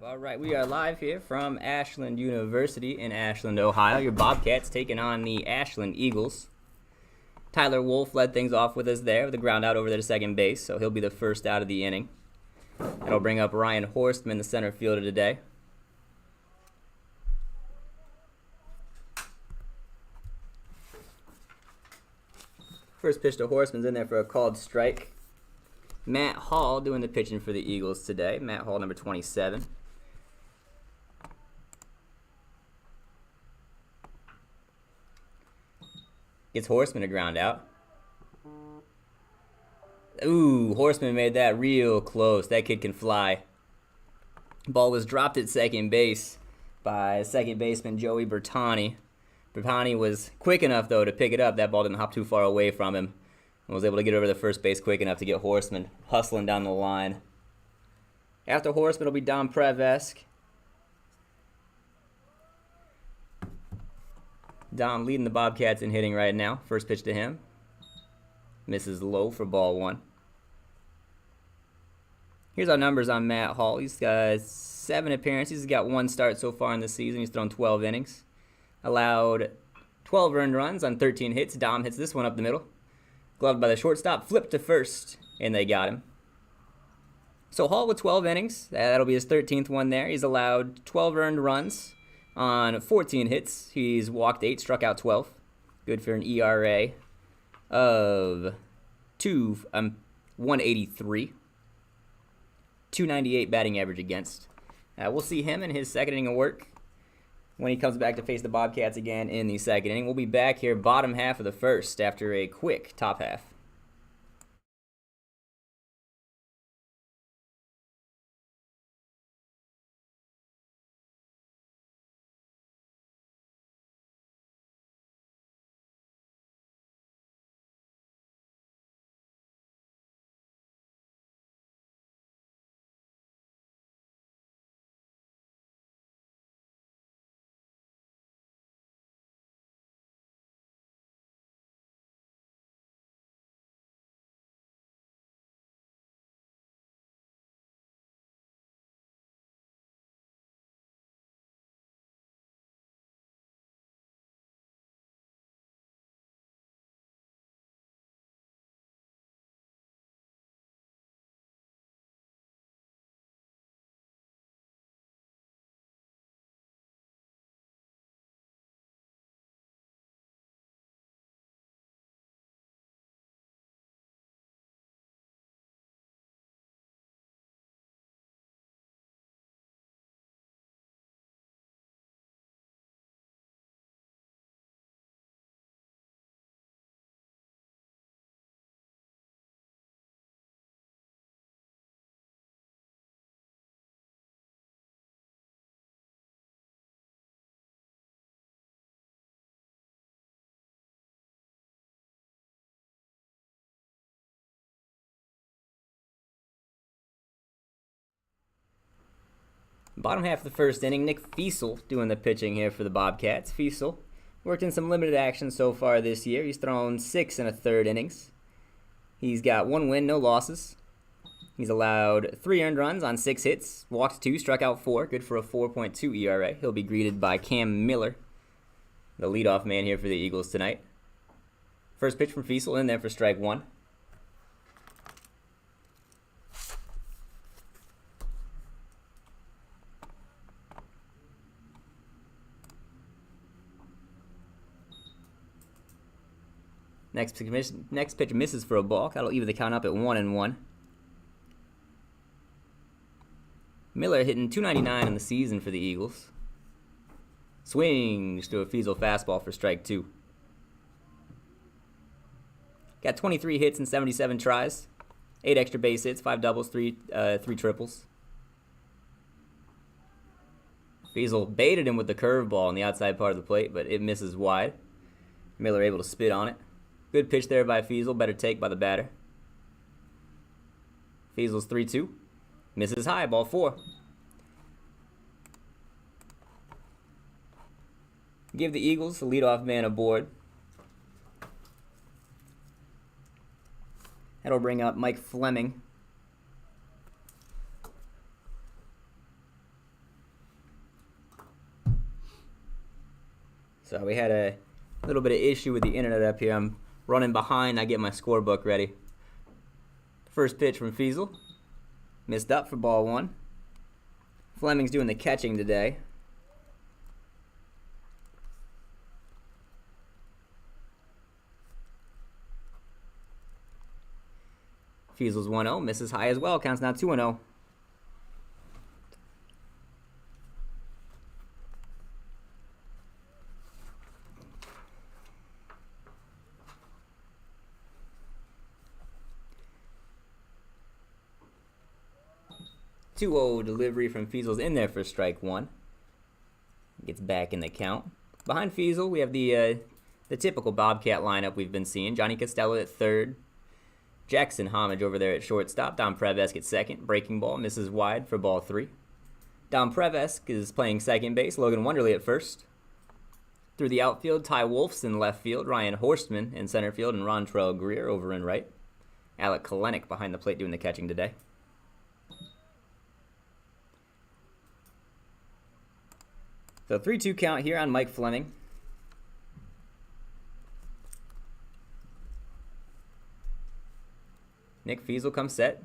Live. All right, we are live here from Ashland University in Ashland, Ohio. Your Bobcats taking on the Ashland Eagles. Tyler Wolf led things off with us there with a ground out over there to second base, so he'll be the first out of the inning. That'll bring up Ryan Horstman, the center fielder today. First pitch to Horstman's in there for a called strike. Matt Hall doing the pitching for the Eagles today. Matt Hall, number 27. Gets Horstman a ground out. Ooh, Horstman made that real close. That kid can fly. Ball was dropped at second base by second baseman Joey Bertani. Bertani was quick enough, though, to pick it up. That ball didn't hop too far away from him. And was able to get over the first base quick enough to get Horstman hustling down the line. After Horstman will be Dom Prevesk. Dom leading the Bobcats in hitting right now. First pitch to him. Misses low for ball one. Here's our numbers on Matt Hall. He's got 7 appearances. He's got 1 start so far in the season. He's thrown 12 innings. Allowed 12 earned runs on 13 hits. Dom hits this one up the middle. Gloved by the shortstop, flipped to first, and they got him. So Hall with 12 innings. That'll be his 13th one there. He's allowed 12 earned runs on 14 hits. He's walked 8, struck out 12. Good for an ERA of 183. 298 batting average against. We'll see him in his second inning of work when he comes back to face the Bobcats again in the second inning. We'll be back here bottom half of the first after a quick top half. Bottom half of the first inning, Nick Fiesel doing the pitching here for the Bobcats. Fiesel worked in some limited action so far this year. He's thrown 6 1/3 innings. He's got 1 win, no losses. He's allowed 3 earned runs on 6 hits, walked 2, struck out 4, good for a 4.2 ERA. He'll be greeted by Cam Miller, the leadoff man here for the Eagles tonight. First pitch from Fiesel in there for strike 1. Next pitch misses for a balk. That'll even the count up at 1-1. Miller hitting .299 in the season for the Eagles. Swings to a Fiesel fastball for strike 2. Got 23 hits and 77 tries. 8 extra base hits, 5 doubles, 3 triples. Fiesel baited him with the curveball on the outside part of the plate, but it misses wide. Miller able to spit on it. Good pitch there by Fiesel. Better take by the batter. Fiesel's 3-2. Misses high. Ball 4. Give the Eagles the leadoff man aboard. That'll bring up Mike Fleming. So we had a little bit of issue with the internet up here. I'm running behind. I get my scorebook ready. First pitch from Fiesel. Missed up for ball 1. Fleming's doing the catching today. Fiesel's 1-0. Misses high as well. Counts now 2-0. Delivery from Fiesel's in there for strike 1. Gets back in the count. Behind Fiesel, we have the typical Bobcat lineup we've been seeing. Johnny Costello at third. Jackson Homage over there at shortstop. Dom Prevesk at second. Breaking ball misses wide for ball 3. Dom Prevesk is playing second base. Logan Wonderly at first. Through the outfield, Ty Wolf's in left field. Ryan Horstman in center field. And Rontrell Greer over in right. Alec Kalenic behind the plate doing the catching today. So 3-2 count here on Mike Fleming. Nick Fiesel comes set.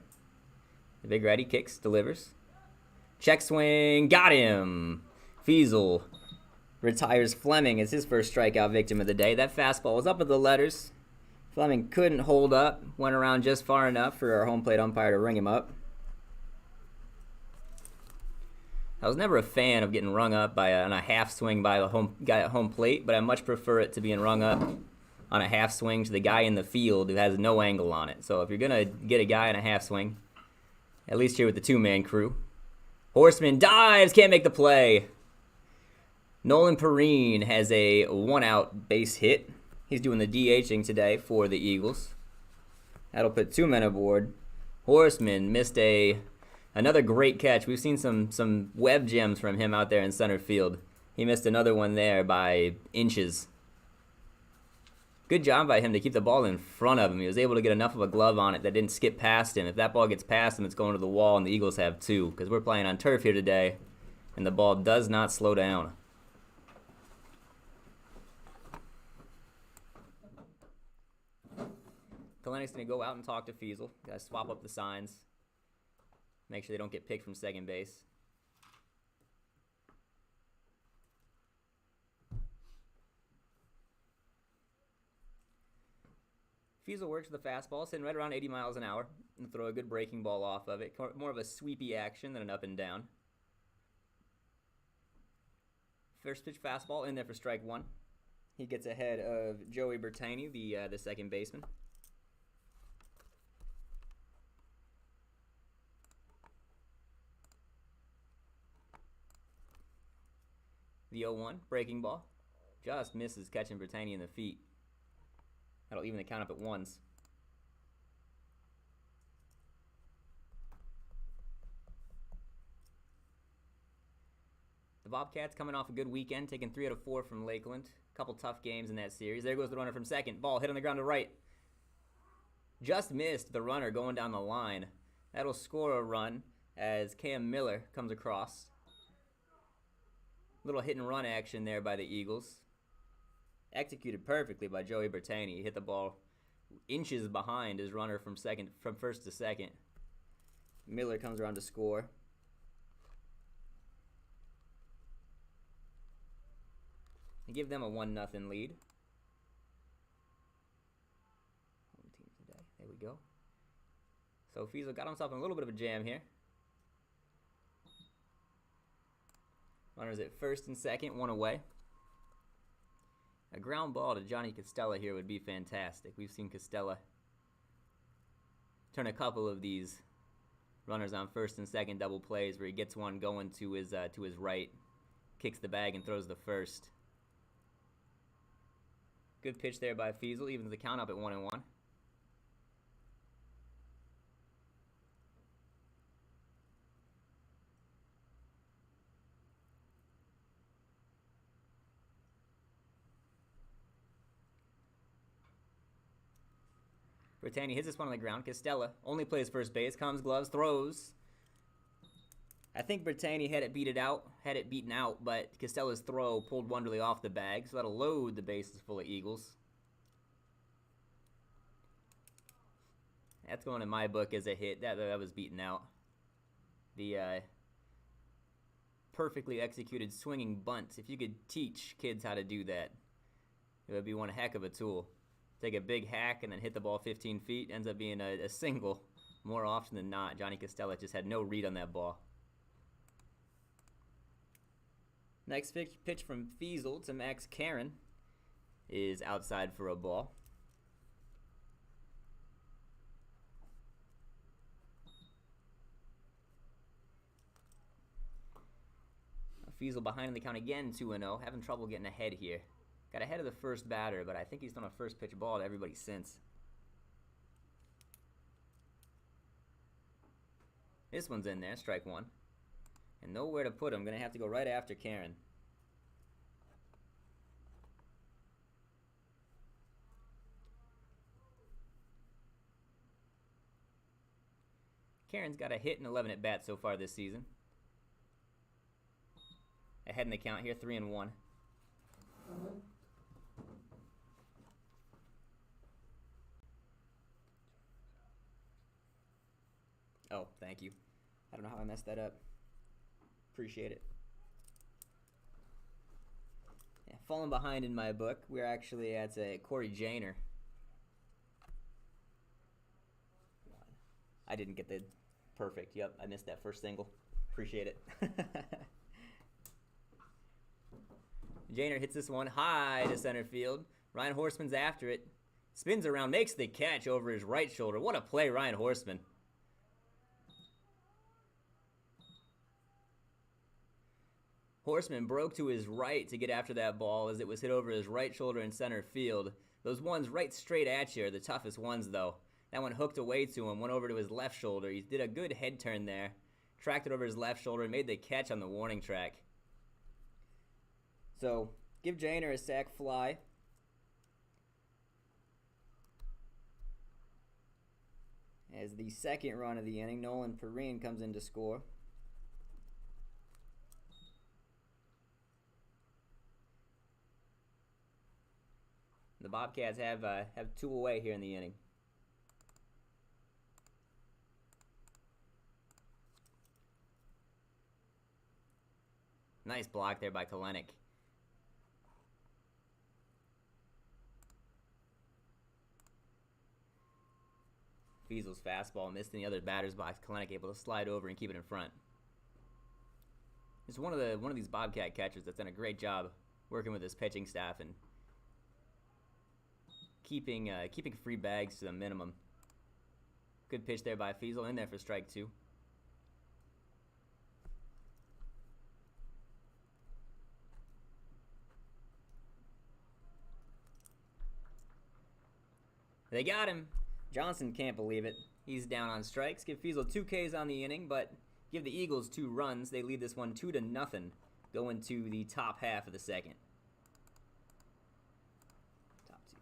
The big righty kicks, delivers. Check swing, got him. Fiesel retires Fleming as his first strikeout victim of the day. That fastball was up at the letters. Fleming couldn't hold up. Went around just far enough for our home plate umpire to ring him up. I was never a fan of getting rung up on a half swing by the guy at home plate, but I much prefer it to being rung up on a half swing to the guy in the field who has no angle on it. So if you're going to get a guy in a half swing, at least here with the two-man crew. Horseman dives, can't make the play. Nolan Perrine has a one-out base hit. He's doing the DHing today for the Eagles. That'll put 2 men aboard. Horseman missed another great catch. We've seen some web gems from him out there in center field. He missed another one there by inches. Good job by him to keep the ball in front of him. He was able to get enough of a glove on it that didn't skip past him. If that ball gets past him, it's going to the wall, and the Eagles have 2, because we're playing on turf here today, and the ball does not slow down. Kalenic's going to go out and talk to Fiesel. Got to swap up the signs. Make sure they don't get picked from second base. Fiesel works with the fastball, sitting right around 80 miles an hour, and throw a good breaking ball off of it. More of a sweepy action than an up and down. First pitch fastball in there for strike 1. He gets ahead of Joey Bertani, the second baseman. The 0-1, breaking ball. Just misses catching Bertani in the feet. That'll even the count up at 1s. The Bobcats coming off a good weekend, taking 3 out of 4 from Lakeland. A couple tough games in that series. There goes the runner from second. Ball hit on the ground to right. Just missed the runner going down the line. That'll score a run as Cam Miller comes across. Little hit and run action there by the Eagles. Executed perfectly by Joey Bertani. He hit the ball inches behind his runner from first to second. Miller comes around to score. And give them a 1-0 lead. Home team today. There we go. So Fiesel got himself in a little bit of a jam here. Runners at first and second, 1 away. A ground ball to Johnny Costello here would be fantastic. We've seen Costello turn a couple of these runners on first and second double plays where he gets one going to his right, kicks the bag and throws the first. Good pitch there by Fiesel, evens the count up at 1-1. Bertani hits this one on the ground. Costello only plays first base, comes, gloves, throws. I think Brittany had it beaten out, but Costella's throw pulled Wonderly off the bag, so that'll load the bases full of eagles. That's going in my book as a hit. That was beaten out. The perfectly executed swinging bunt. If you could teach kids how to do that, it would be one heck of a tool. Take a big hack and then hit the ball 15 feet. Ends up being a single more often than not. Johnny Costella just had no read on that ball. Next pitch from Fiesel to Max Karen is outside for a ball. Fiesel behind in the count again, 2-0. Having trouble getting ahead here. Got ahead of the first batter, but I think he's thrown a first pitch ball to everybody since. This one's in there, strike one. And nowhere to put him. Gonna have to go right after Karen. Karen's got a hit and 11 at bats so far this season. Ahead in the count here, 3-1. Oh, thank you. I don't know how I messed that up. Appreciate it. Yeah, falling behind in my book. We're actually at Corey Janer. I didn't get the perfect. Yep, I missed that first single. Appreciate it. Janer hits this one high to center field. Ryan Horseman's after it. Spins around, makes the catch over his right shoulder. What a play, Ryan Horseman. Horseman broke to his right to get after that ball as it was hit over his right shoulder in center field. Those ones right straight at you are the toughest ones, though. That one hooked away to him, went over to his left shoulder. He did a good head turn there. Tracked it over his left shoulder and made the catch on the warning track. So, give Janer a sac fly. As the second run of the inning, Nolan Perrine comes in to score. The Bobcats have two away here in the inning. Nice block there by Kalenic. Fiesel's fastball missed in the other batter's box. Kalenic able to slide over and keep it in front. It's one of these Bobcat catchers that's done a great job working with his pitching staff and keeping free bags to the minimum. Good pitch there by Fiesel, in there for strike two. They got him. Johnson can't believe it. He's down on strikes. Give Fiesel 2 Ks on the inning, but give the Eagles 2 runs. They lead this one 2-0, going to the top half of the second. Top two.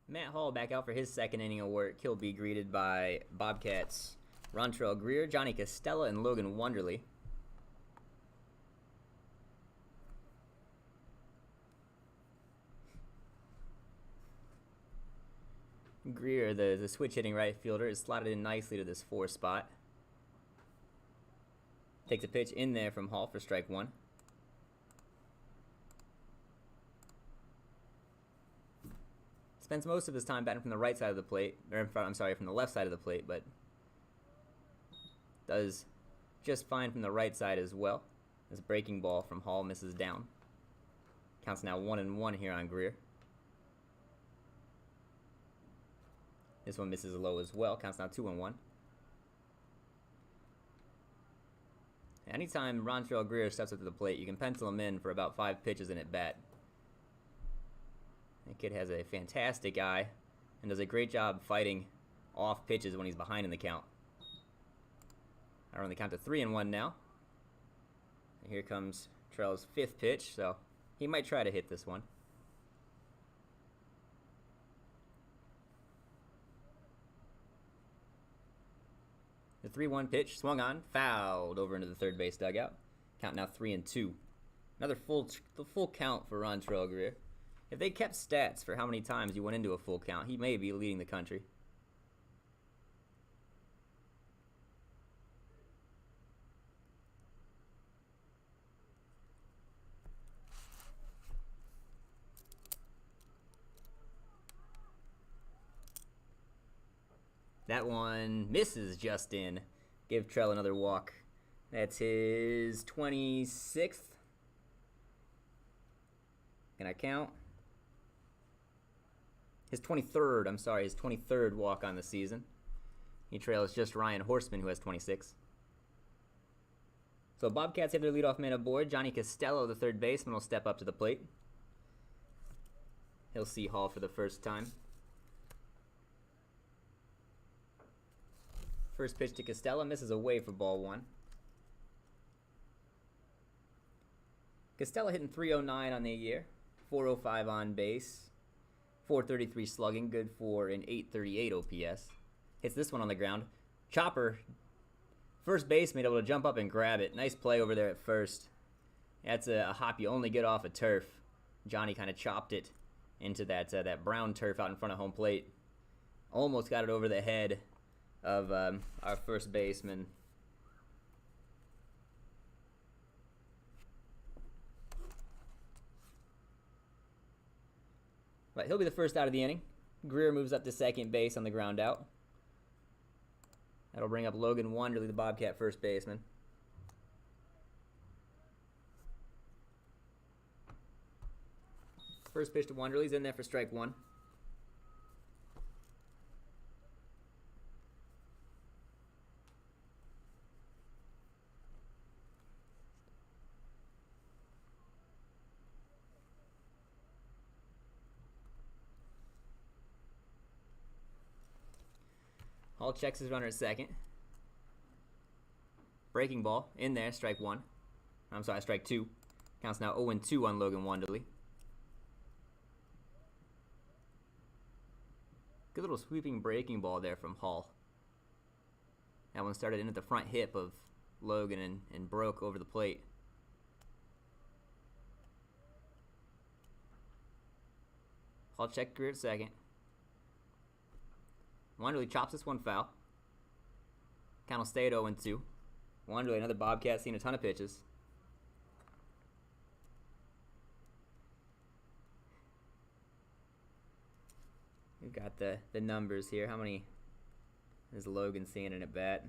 Matt Hall back out for his second inning of work. He'll be greeted by Bobcats Rontrell Greer, Johnny Costella, and Logan Wonderly. Greer, the switch-hitting right fielder, is slotted in nicely to this 4 spot. Takes a pitch in there from Hall for strike 1. Spends most of his time batting from the right side of the plate, or from the left side of the plate, but does just fine from the right side as well. This breaking ball from Hall misses down. Counts now 1-1 here on Greer. This one misses low as well. Counts now 2-1. Anytime Rontrell Greer steps up to the plate, you can pencil him in for about 5 pitches in at bat. That kid has a fantastic eye and does a great job fighting off pitches when he's behind in the count. I run the count to 3-1 now. And here comes Trell's 5th pitch, so he might try to hit this one. The 3-1 pitch swung on, fouled over into the third base dugout. Count now 3-2. Another full count for Rontrell Greer. If they kept stats for how many times you went into a full count, he may be leading the country. That one misses just in. Give Trell another walk. That's his 26th. Can I count? His 23rd, his 23rd walk on the season. He trails just Ryan Horseman, who has 26. So Bobcats have their leadoff man aboard. Johnny Costella, the third baseman, will step up to the plate. He'll see Hall for the first time. First pitch to Costella, misses away for ball 1. Costella hitting .309 on the year, .405 on base, .433 slugging, good for an .838 OPS. Hits this one on the ground. Chopper, first baseman, able to jump up and grab it. Nice play over there at first. That's a hop you only get off a turf. Johnny kind of chopped it into that brown turf out in front of home plate. Almost got it over the head of our first baseman. But he'll be the first out of the inning. Greer moves up to second base on the ground out. That'll bring up Logan Wonderly, the Bobcat first baseman. First pitch to Wonderly's in there for strike 1. Hall checks his runner at second. Breaking ball in there, strike 1. Strike 2. Counts now 0-2 on Logan Wonderly. Good little sweeping breaking ball there from Hall. That one started in at the front hip of Logan and broke over the plate. Hall checked Greer at second. Wonderly chops this one foul. Count will stay at 0-2. Wonderly, another Bobcat, seen a ton of pitches. We've got the numbers here. How many is Logan seeing in at bat?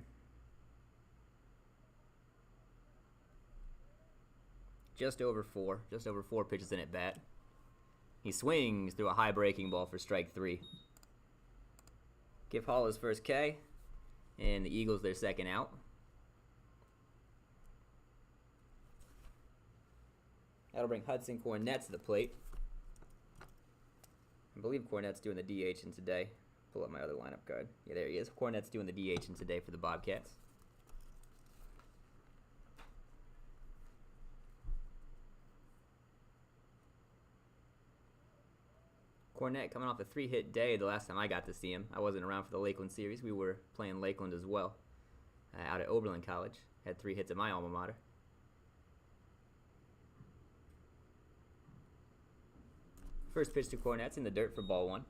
Just over 4 pitches in at bat. He swings through a high breaking ball for strike 3. Give Hall his first K, and the Eagles their second out. That'll bring Hudson Cornett to the plate. I believe Cornett's doing the DH in today. Pull up my other lineup card. Yeah, there he is. Cornett's doing the DH in today for the Bobcats. Cornett coming off a 3-hit day the last time I got to see him. I wasn't around for the Lakeland series. We were playing Lakeland as well. out at Oberlin College. Had 3 hits at my alma mater. First pitch to Cornette's in the dirt for ball 1.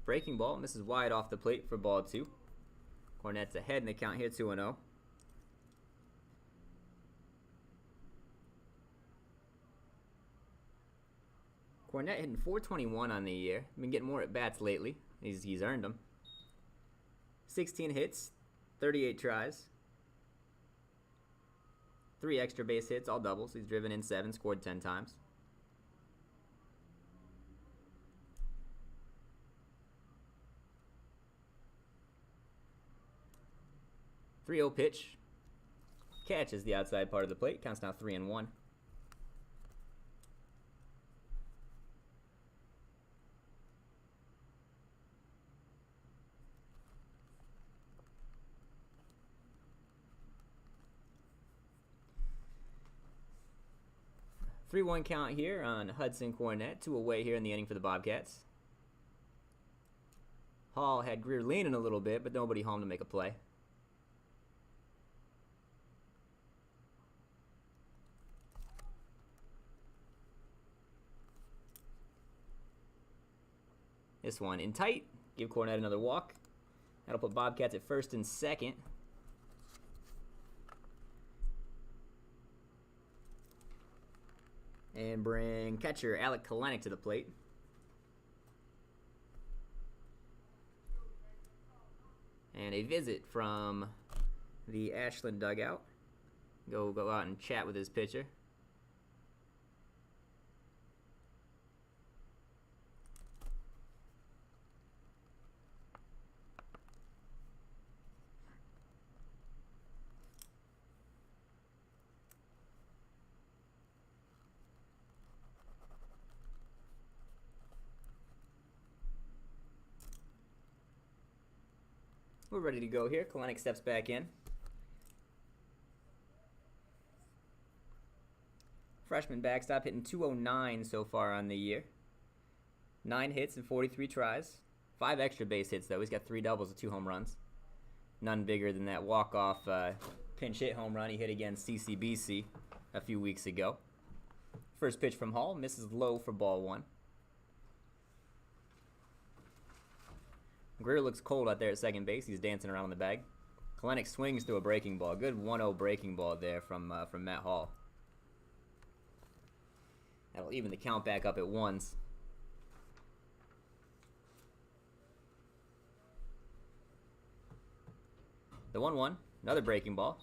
Breaking ball misses wide off the plate for ball 2. Cornette's ahead in the count here, 2-0. Cornette hitting .421 on the year. Been getting more at bats lately. He's earned them. 16 hits, 38 tries, 3 extra base hits, all doubles. He's driven in 7, scored 10 times. Three-0 pitch. Catches the outside part of the plate. Counts now 3-1. Three-one count here on Hudson Cornette. 2 away here in the inning for the Bobcats. Hall had Greer leaning a little bit, but nobody home to make a play. This one in tight. Give Cornette another walk. That'll put Bobcats at first and second. And bring catcher Alec Kalenic to the plate. And a visit from the Ashland dugout. Go out and chat with his pitcher. We're ready to go here. Kalenic steps back in. Freshman backstop hitting .209 so far on the year. 9 hits and 43 tries. 5 extra base hits, though. He's got 3 doubles and 2 home runs. None bigger than that walk-off pinch hit home run he hit against CCBC a few weeks ago. First pitch from Hall. Misses low for ball 1. Greer looks cold out there at second base. He's dancing around in the bag. Kalenic swings through a breaking ball. Good 1-0 breaking ball there from Matt Hall. That'll even the count back up at 1s. The 1-1. Another breaking ball.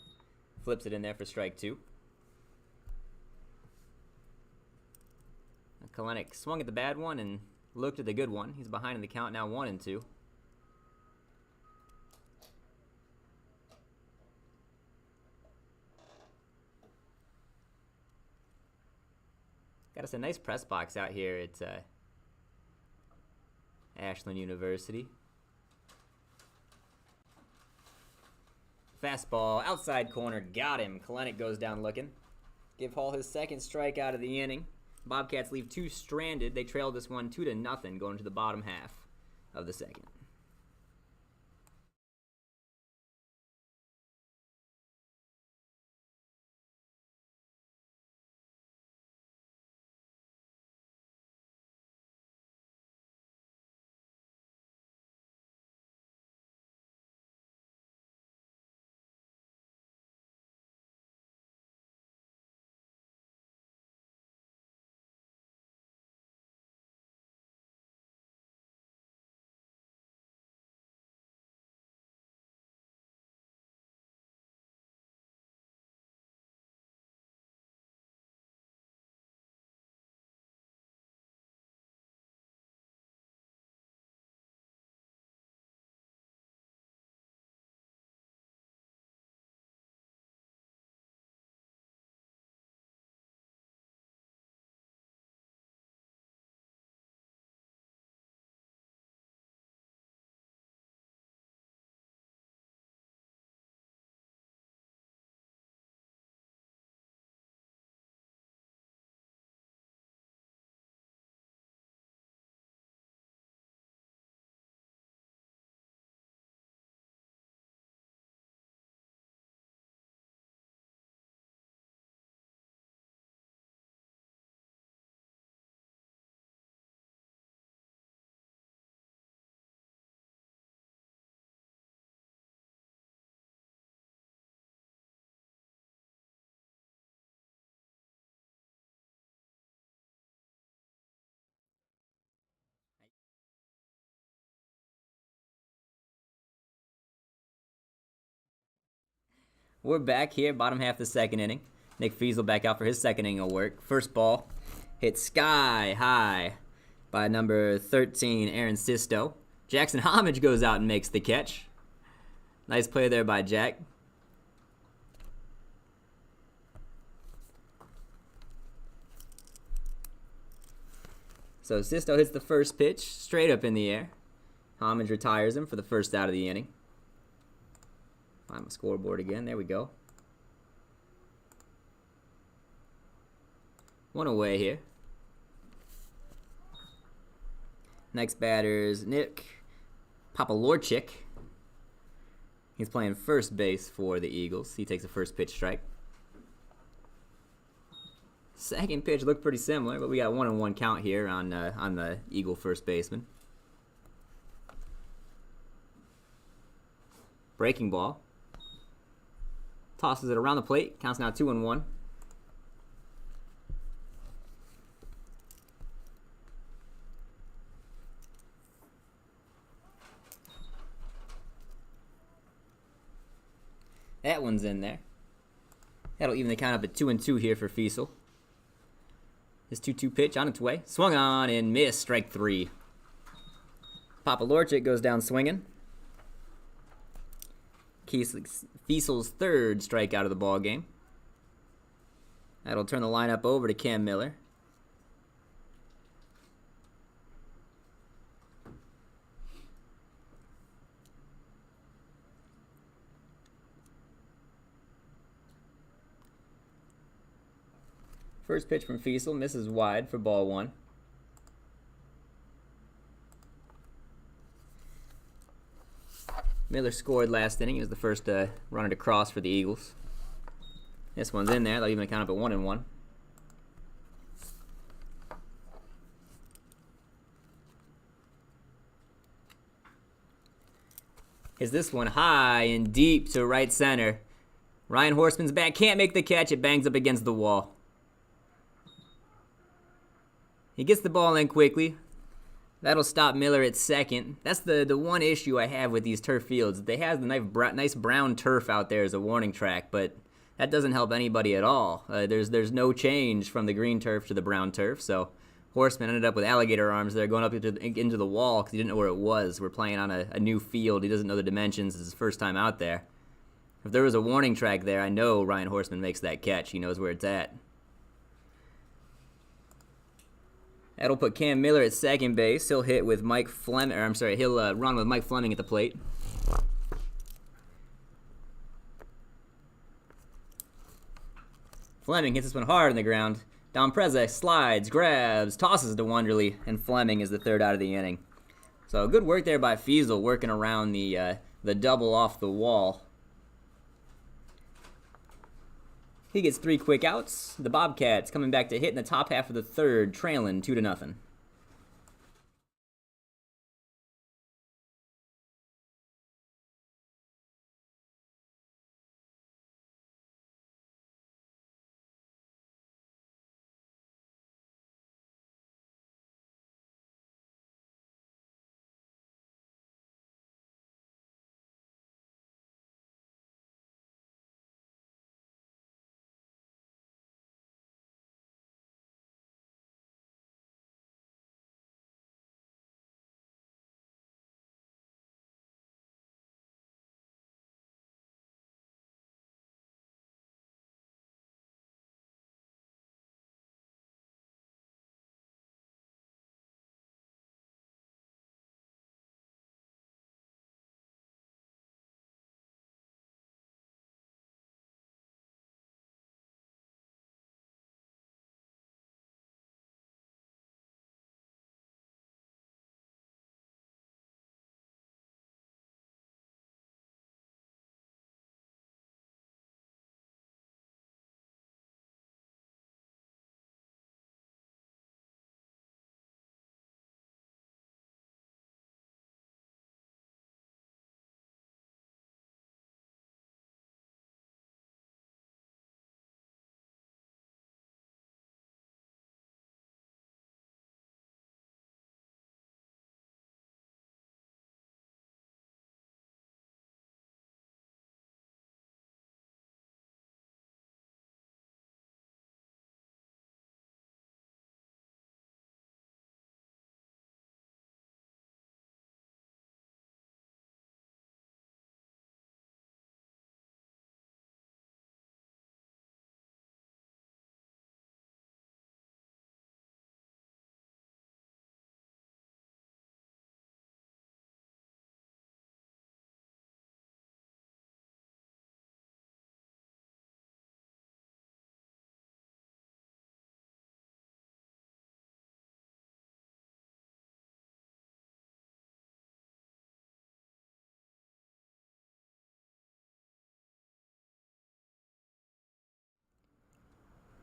Flips it in there for strike 2. Kalenic swung at the bad one and looked at the good one. He's behind in the count now, 1-2. Got us a nice press box out here at Ashland University. Fastball, outside corner, got him. Kalenic goes down looking. Give Hall his second strikeout of the inning. Bobcats leave 2 stranded. They trail this one 2-0 going to the bottom half of the second. We're back here, bottom half of the second inning. Nick Feasel back out for his second inning of work. First ball hit sky high by number 13, Aaron Sisto. Jackson Homage goes out and makes the catch. Nice play there by Jack. So Sisto hits the first pitch straight up in the air. Homage retires him for the first out of the inning. Find my scoreboard again. There we go. One away here. Next batter's Nick Papalorchik. He's playing first base for the Eagles. He takes a first pitch strike. Second pitch looked pretty similar, but we got 1-1 count here on the Eagle first baseman. Breaking ball. Tosses it around the plate. Counts now 2-1. That one's in there. That'll even the count up at 2-2 here for Feasel. His 2-2 pitch on its way. Swung on and missed. Strike 3. Papalorchik goes down swinging. Feasel's third strikeout of the ball game. That'll turn the lineup over to Cam Miller. First pitch from Feasel misses wide for ball 1. Miller scored last inning. He was the first runner to cross for the Eagles. This one's in there. They'll even count up at 1-1. Is this one high and deep to right center. Ryan Horseman's bat can't make the catch. It bangs up against the wall. He gets the ball in quickly. That'll stop Miller at second. That's the one issue I have with these turf fields. They have the nice brown turf out there as a warning track, but that doesn't help anybody at all. There's no change from the green turf to the brown turf, so Horseman ended up with alligator arms there going up into the wall because he didn't know where it was. We're playing on a new field. He doesn't know the dimensions. It's his first time out there. If there was a warning track there, I know Ryan Horseman makes that catch. He knows where it's at. That'll put Cam Miller at second base. He'll hit with Mike Fleming. Or I'm sorry, he'll run with Mike Fleming at the plate. Fleming hits this one hard on the ground. Dompreza slides, grabs, tosses to Wonderly, and Fleming is the third out of the inning. So good work there by Feasel, working around the double off the wall. He gets 3 quick outs. The Bobcats coming back to hit in the top half of the third, trailing 2-0.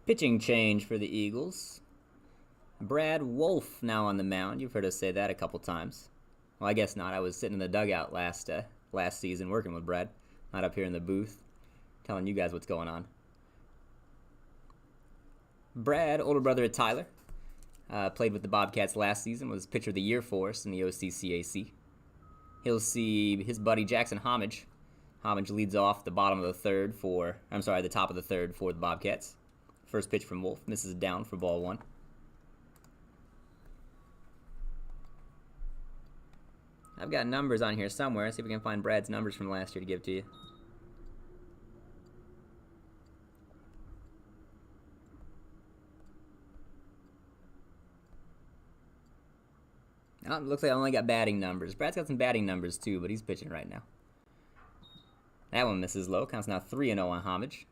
Pitching change for the Eagles. Brad Wolf now on the mound. You've heard us say that a couple times. Well, I guess not. I was sitting in the dugout last season working with Brad, not up here in the booth, telling you guys what's going on. Brad, older brother of Tyler, played with the Bobcats last season, was pitcher of the year for us in the OCCAC. He'll see his buddy Jackson Homage. Homage leads off the top of the third for the Bobcats. First pitch from Wolf, misses down for ball one. I've got numbers on here somewhere. See if we can find Brad's numbers from last year to give to you. Oh, looks like I only got batting numbers. Brad's got some batting numbers too, but he's pitching right now. That one misses low. Counts now 3-0 on Homage.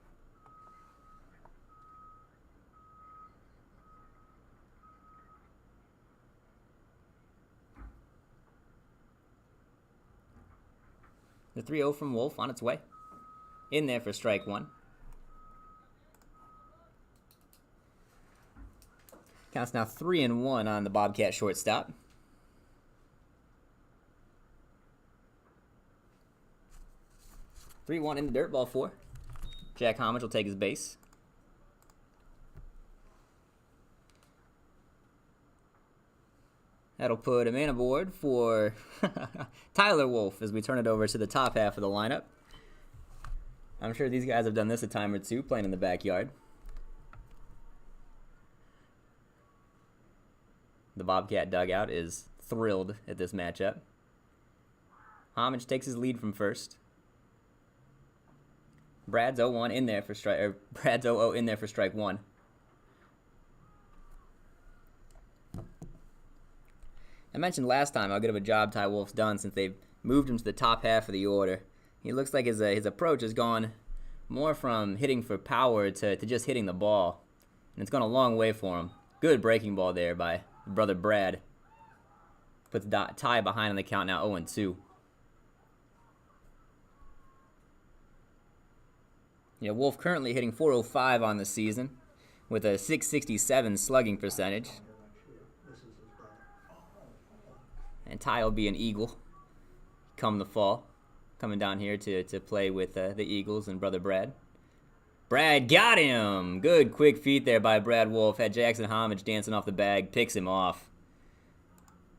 The 3-0 from Wolf on its way. In there for strike one. Counts now 3-1 on the Bobcat shortstop. Three-one in the dirt, ball four. Jack Homage will take his base. That'll put a man aboard for Tyler Wolf as we turn it over to the top half of the lineup. I'm sure these guys have done this a time or two, playing in the backyard. The Bobcat dugout is thrilled at this matchup. Homage takes his lead from first. Brad's 0-1 in there for Brad's 0-0 in there for strike one. I mentioned last time how good of a job Ty Wolf's done since they've moved him to the top half of the order. He looks like his approach has gone more from hitting for power to just hitting the ball. And it's gone a long way for him. Good breaking ball there by brother Brad. Puts Ty behind on the count now 0-2. Wolf currently hitting .405 on the season with a .667 slugging percentage. And Ty will be an Eagle come the fall. Coming down here to play with the Eagles and brother Brad. Brad got him! Good quick feet there by Brad Wolf. Had Jackson Homage dancing off the bag. Picks him off.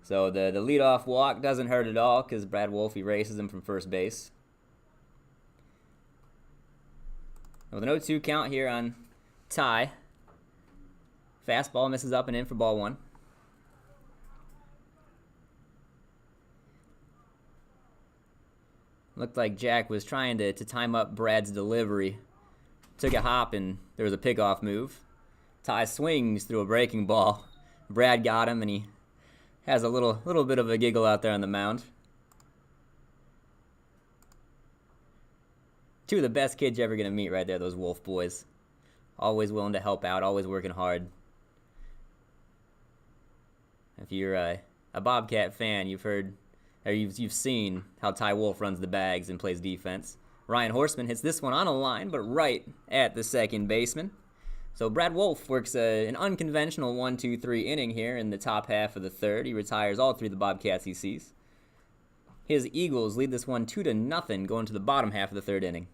So the leadoff walk doesn't hurt at all because Brad Wolf erases him from first base. With an 0-2 count here on Ty. Fastball misses up and in for ball one. Looked like Jack was trying to time up Brad's delivery. Took a hop and there was a pickoff move. Ty swings through a breaking ball. Brad got him and he has a little bit of a giggle out there on the mound. Two of the best kids you're ever going to meet right there, those Wolf boys. Always willing to help out, always working hard. If you're a Bobcat fan, you've seen how Ty Wolf runs the bags and plays defense. Ryan Horseman hits this one on a line, but right at the second baseman. So Brad Wolf works an unconventional 1-2-3 inning here in the top half of the third. He retires all three of the Bobcats he sees. His Eagles lead this one 2-0 going to the bottom half of the third inning.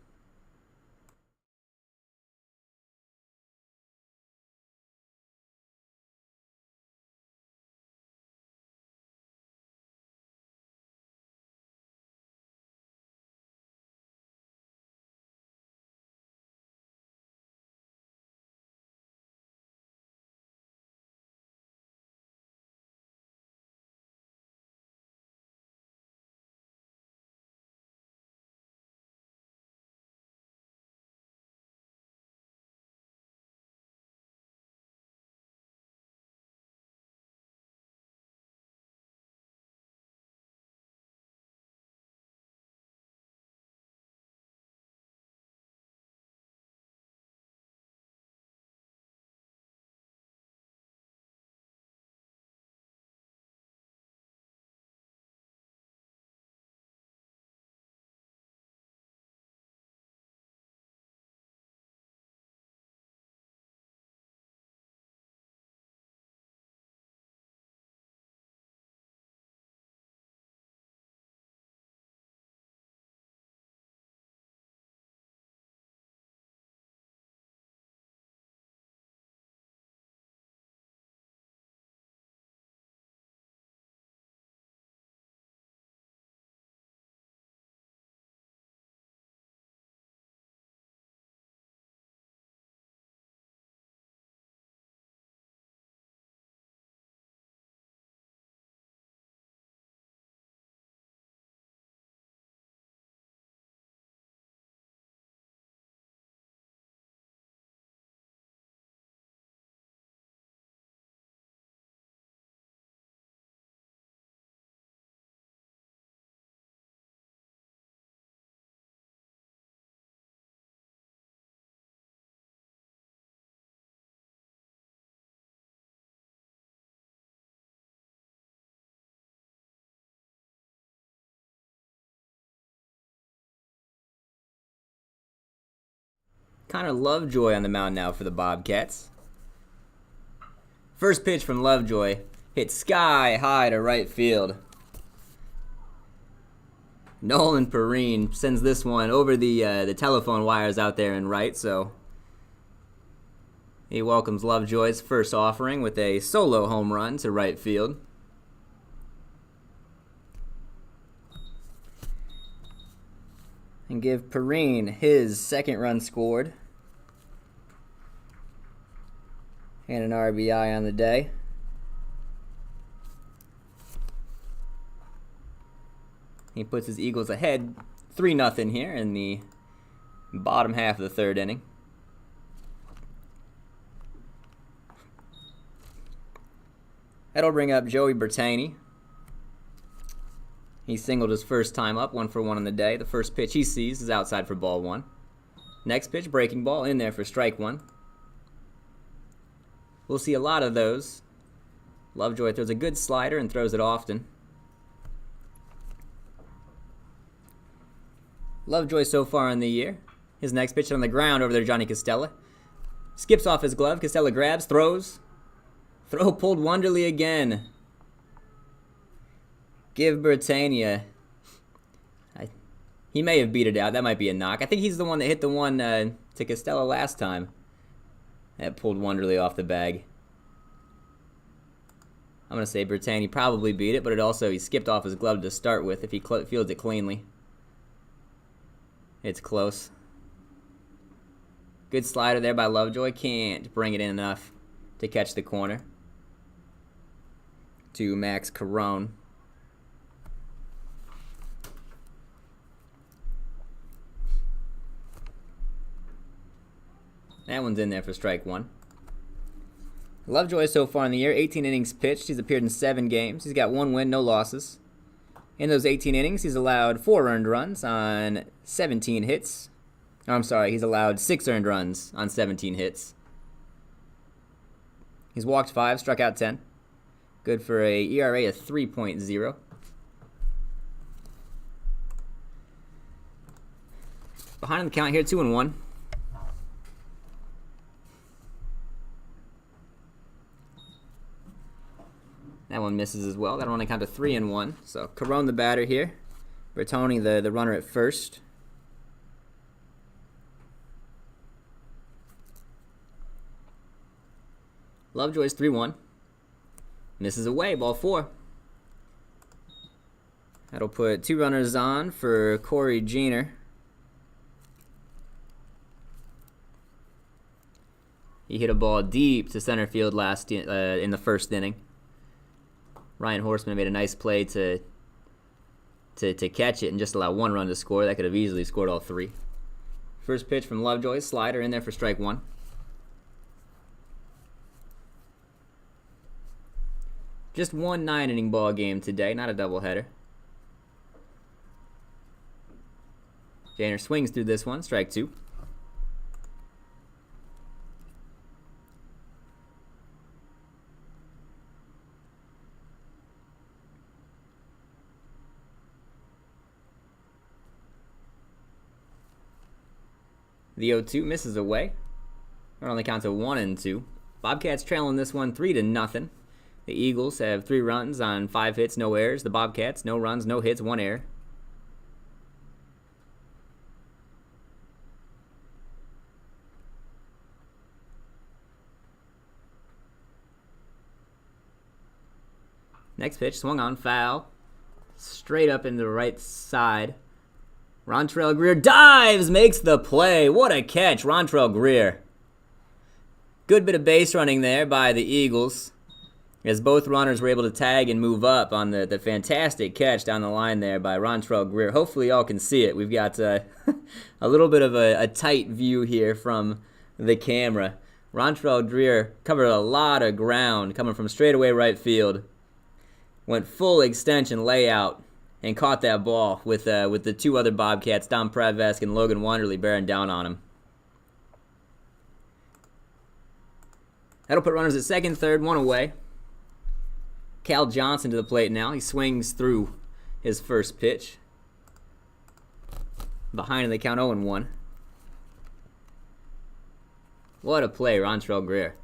Connor Lovejoy on the mound now for the Bobcats. First pitch from Lovejoy hit sky high to right field. Nolan Perrine sends this one over the telephone wires out there in right, so he welcomes Lovejoy's first offering with a solo home run to right field. And give Perrine his second run scored. And an RBI on the day. He puts his Eagles ahead 3-0 here in the bottom half of the third inning. That'll bring up Joey Bertani. He singled his first time up, 1 for 1 on the day. The first pitch he sees is outside for ball 1. Next pitch, breaking ball, in there for strike 1. We'll see a lot of those. Lovejoy throws a good slider and throws it often. Lovejoy so far in the year. His next pitch on the ground over there, Johnny Costella. Skips off his glove. Costella grabs, throws. Throw pulled Wonderly again. Give Britannia. He may have beat it out. That might be a knock. I think he's the one that hit the one to Costella last time. That pulled Wonderly off the bag. I'm going to say Britannia probably beat it, but it also, he skipped off his glove to start with if he fields it cleanly. It's close. Good slider there by Lovejoy. Can't bring it in enough to catch the corner. To Max Carone. That one's in there for strike 1. Lovejoy so far in the year, 18 innings pitched. He's appeared in 7 games. He's got 1 win, no losses. In those 18 innings, he's allowed 4 earned runs on 17 hits. Oh, I'm sorry, he's allowed 6 earned runs on 17 hits. He's walked 5, struck out 10. Good for a ERA of 3.0. Behind on the count here, 2-1. That one misses as well. That'll only count to 3-1. So Carone the batter here. Bertoni the runner at first. Lovejoy's 3-1. Misses away, ball 4. That'll put 2 runners on for Corey Jenner. He hit a ball deep to center field in the first inning. Ryan Horseman made a nice play to catch it and just allow 1 run to score. That could have easily scored all 3. First pitch from Lovejoy, slider in there for strike 1. Just 1 9-inning ball game today, not a doubleheader. Jenner swings through this one, strike 2. The 0-2 misses away. It only counts to 1-2. Bobcats trailing this one 3-0. The Eagles have 3 runs on 5 hits, no errors. The Bobcats, no runs, no hits, 1 error. Next pitch, swung on, foul. Straight up into the right side. Rontrell Greer dives, makes the play. What a catch, Rontrell Greer. Good bit of base running there by the Eagles, as both runners were able to tag and move up on the fantastic catch down the line there by Rontrell Greer. Hopefully y'all can see it. We've got a little bit of a tight view here from the camera. Rontrell Greer covered a lot of ground coming from straightaway right field. Went full extension layout and caught that ball with the 2 other Bobcats, Dom Pravesk and Logan Wonderly, bearing down on him. That'll put runners at second, third, 1 away. Cal Johnson to the plate now. He swings through his first pitch. Behind in the count, 0-1. What a play, Rontrell Greer.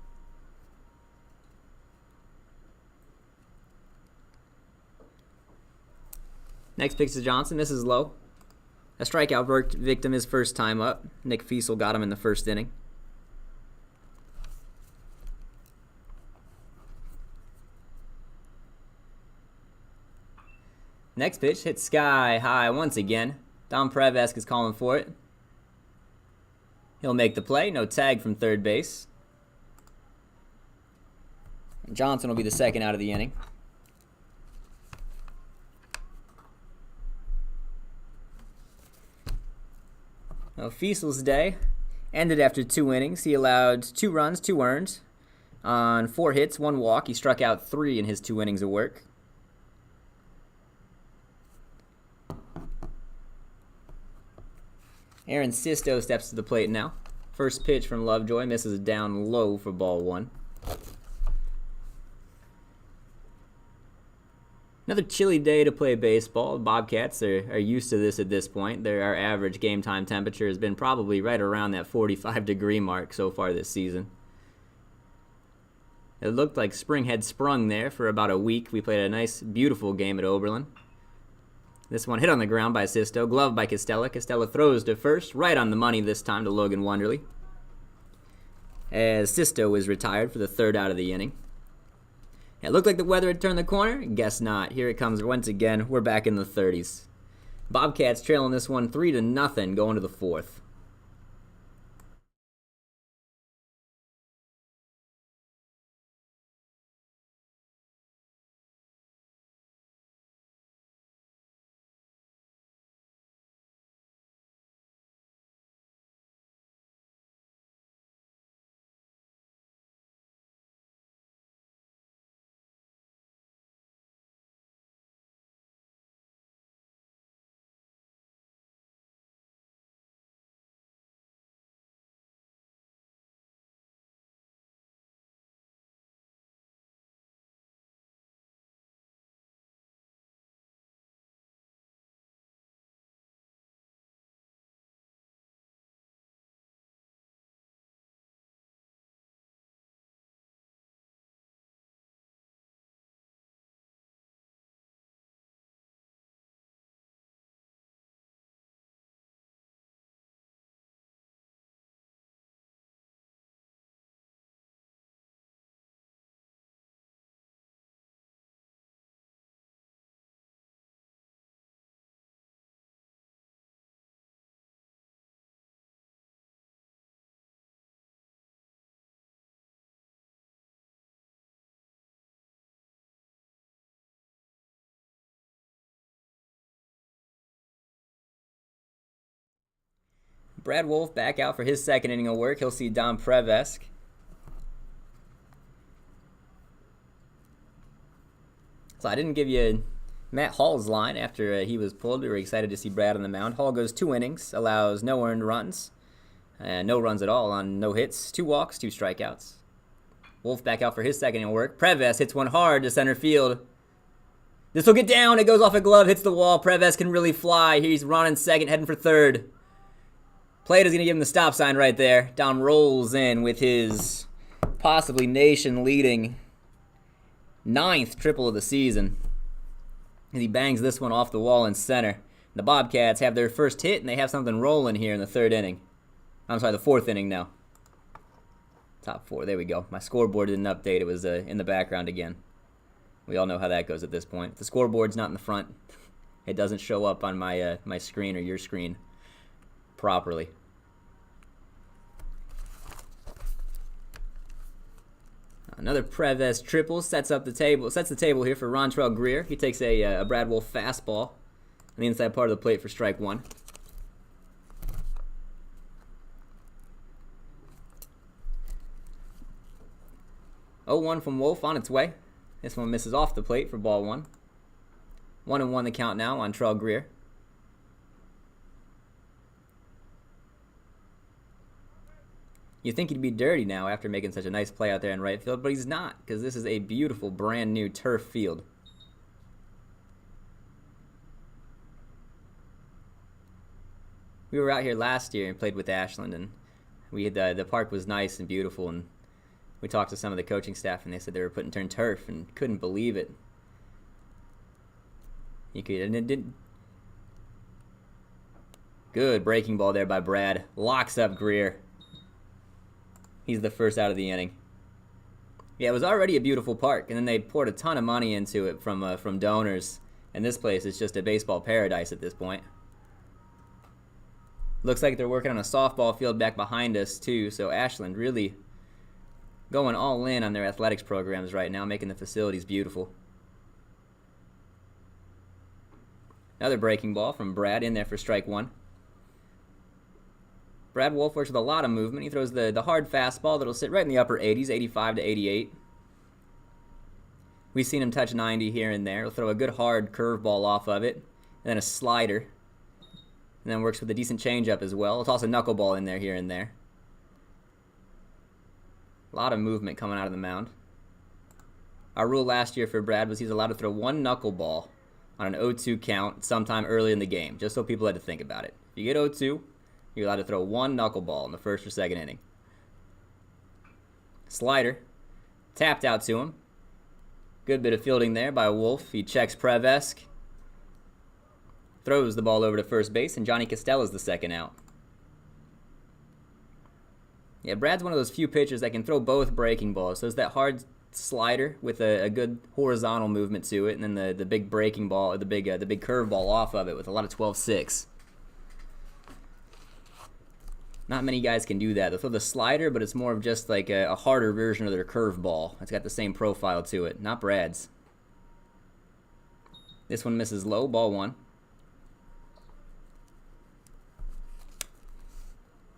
Next pitch to Johnson. This is low. A strikeout victim his first time up. Nick Fiesel got him in the first inning. Next pitch hits sky high once again. Dom Prevesk is calling for it. He'll make the play. No tag from third base. Johnson will be the second out of the inning. Well, Fiesel's day ended after 2 innings. He allowed 2 runs, 2 earned on 4 hits, 1 walk. He struck out 3 in his 2 innings of work. Aaron Sisto steps to the plate now. First pitch from Lovejoy misses down low for ball 1. Another chilly day to play baseball. The Bobcats are used to this at this point. Our average game time temperature has been probably right around that 45-degree mark so far this season. It looked like spring had sprung there for about a week. We played a nice, beautiful game at Oberlin. This one hit on the ground by Sisto, gloved by Costella. Costella throws to first, right on the money this time to Logan Wonderly, as Sisto is retired for the 3rd out of the inning. It looked like the weather had turned the corner. Guess not. Here it comes once again. We're back in the 30s. Bobcats trailing this one 3-0 going to the 4th. Brad Wolf back out for his 2nd inning of work. He'll see Dom Prevesk. So I didn't give you Matt Hall's line after he was pulled. We were excited to see Brad on the mound. Hall goes 2 innings, allows no earned runs, no runs at all on no hits, 2 walks, 2 strikeouts. Wolf back out for his 2nd inning of work. Prevesk hits one hard to center field. This will get down. It goes off a glove, hits the wall. Prevesk can really fly. He's running 2nd, heading for 3rd. Plate is going to give him the stop sign right there. Dom rolls in with his possibly nation-leading 9th triple of the season. And he bangs this one off the wall in center. The Bobcats have their first hit, and they have something rolling here in the 3rd inning. I'm sorry, the 4th inning now. Top 4, there we go. My scoreboard didn't update. It was in the background again. We all know how that goes at this point. If the scoreboard's not in the front, it doesn't show up on my my screen or your screen properly. Another Prevesk triple sets the table here for Rontrell Greer. He takes a Brad Wolf fastball on the inside part of the plate for strike 1. Oh, 1 from Wolf on its way. This one misses off the plate for ball 1. 1-1 the count now on Trell Greer. You'd think he'd be dirty now after making such a nice play out there in right field, but he's not, because this is a beautiful brand new turf field. We were out here last year and played with Ashland, and The park was nice and beautiful, and we talked to some of the coaching staff, and they said they were putting turf, and couldn't believe it. And it didn't. Good breaking ball there by Brad. Locks up Greer. He's the first out of the inning. Yeah, it was already a beautiful park, and then they poured a ton of money into it from donors, and this place is just a baseball paradise at this point. Looks like they're working on a softball field back behind us too, so Ashland really going all in on their athletics programs right now, making the facilities beautiful. Another breaking ball from Brad in there for strike one. Brad Wolf works with a lot of movement. He throws the hard fastball that'll sit right in the upper 80s, 85 to 88. We've seen him touch 90 here and there. He'll throw a good hard curveball off of it, and then a slider. And then works with a decent changeup as well. He'll toss a knuckleball in there here and there. A lot of movement coming out of the mound. Our rule last year for Brad was he's allowed to throw one knuckleball on an 0-2 count sometime early in the game, just so people had to think about it. If you get 0-2, you're allowed to throw one knuckleball in the first or second inning. Slider. Tapped out to him. Good bit of fielding there by Wolf. He checks Prevesk. Throws the ball over to first base, and Johnny Costella's the second out. Yeah, Brad's one of those few pitchers that can throw both breaking balls. So it's that hard slider with a good horizontal movement to it, and then the big breaking ball, the big curveball off of it with a lot of 12-6. Not many guys can do that. They'll throw the slider, but it's more of just like a harder version of their curveball. It's got the same profile to it. Not Brad's. This one misses low, ball one.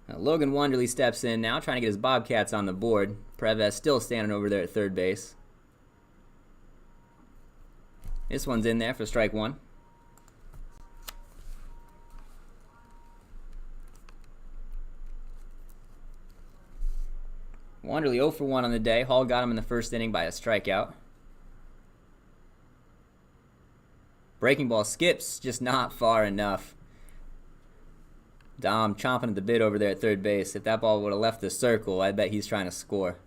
Now, Logan Wonderly steps in now, trying to get his Bobcats on the board. Preves still standing over there at third base. This one's in there for strike one. Wanderley 0 for 1 on the day. Hall got him in the first inning by a strikeout. Breaking ball skips, just not far enough. Dom chomping at the bit over there at third base. If that ball would have left the circle, I bet he's trying to score.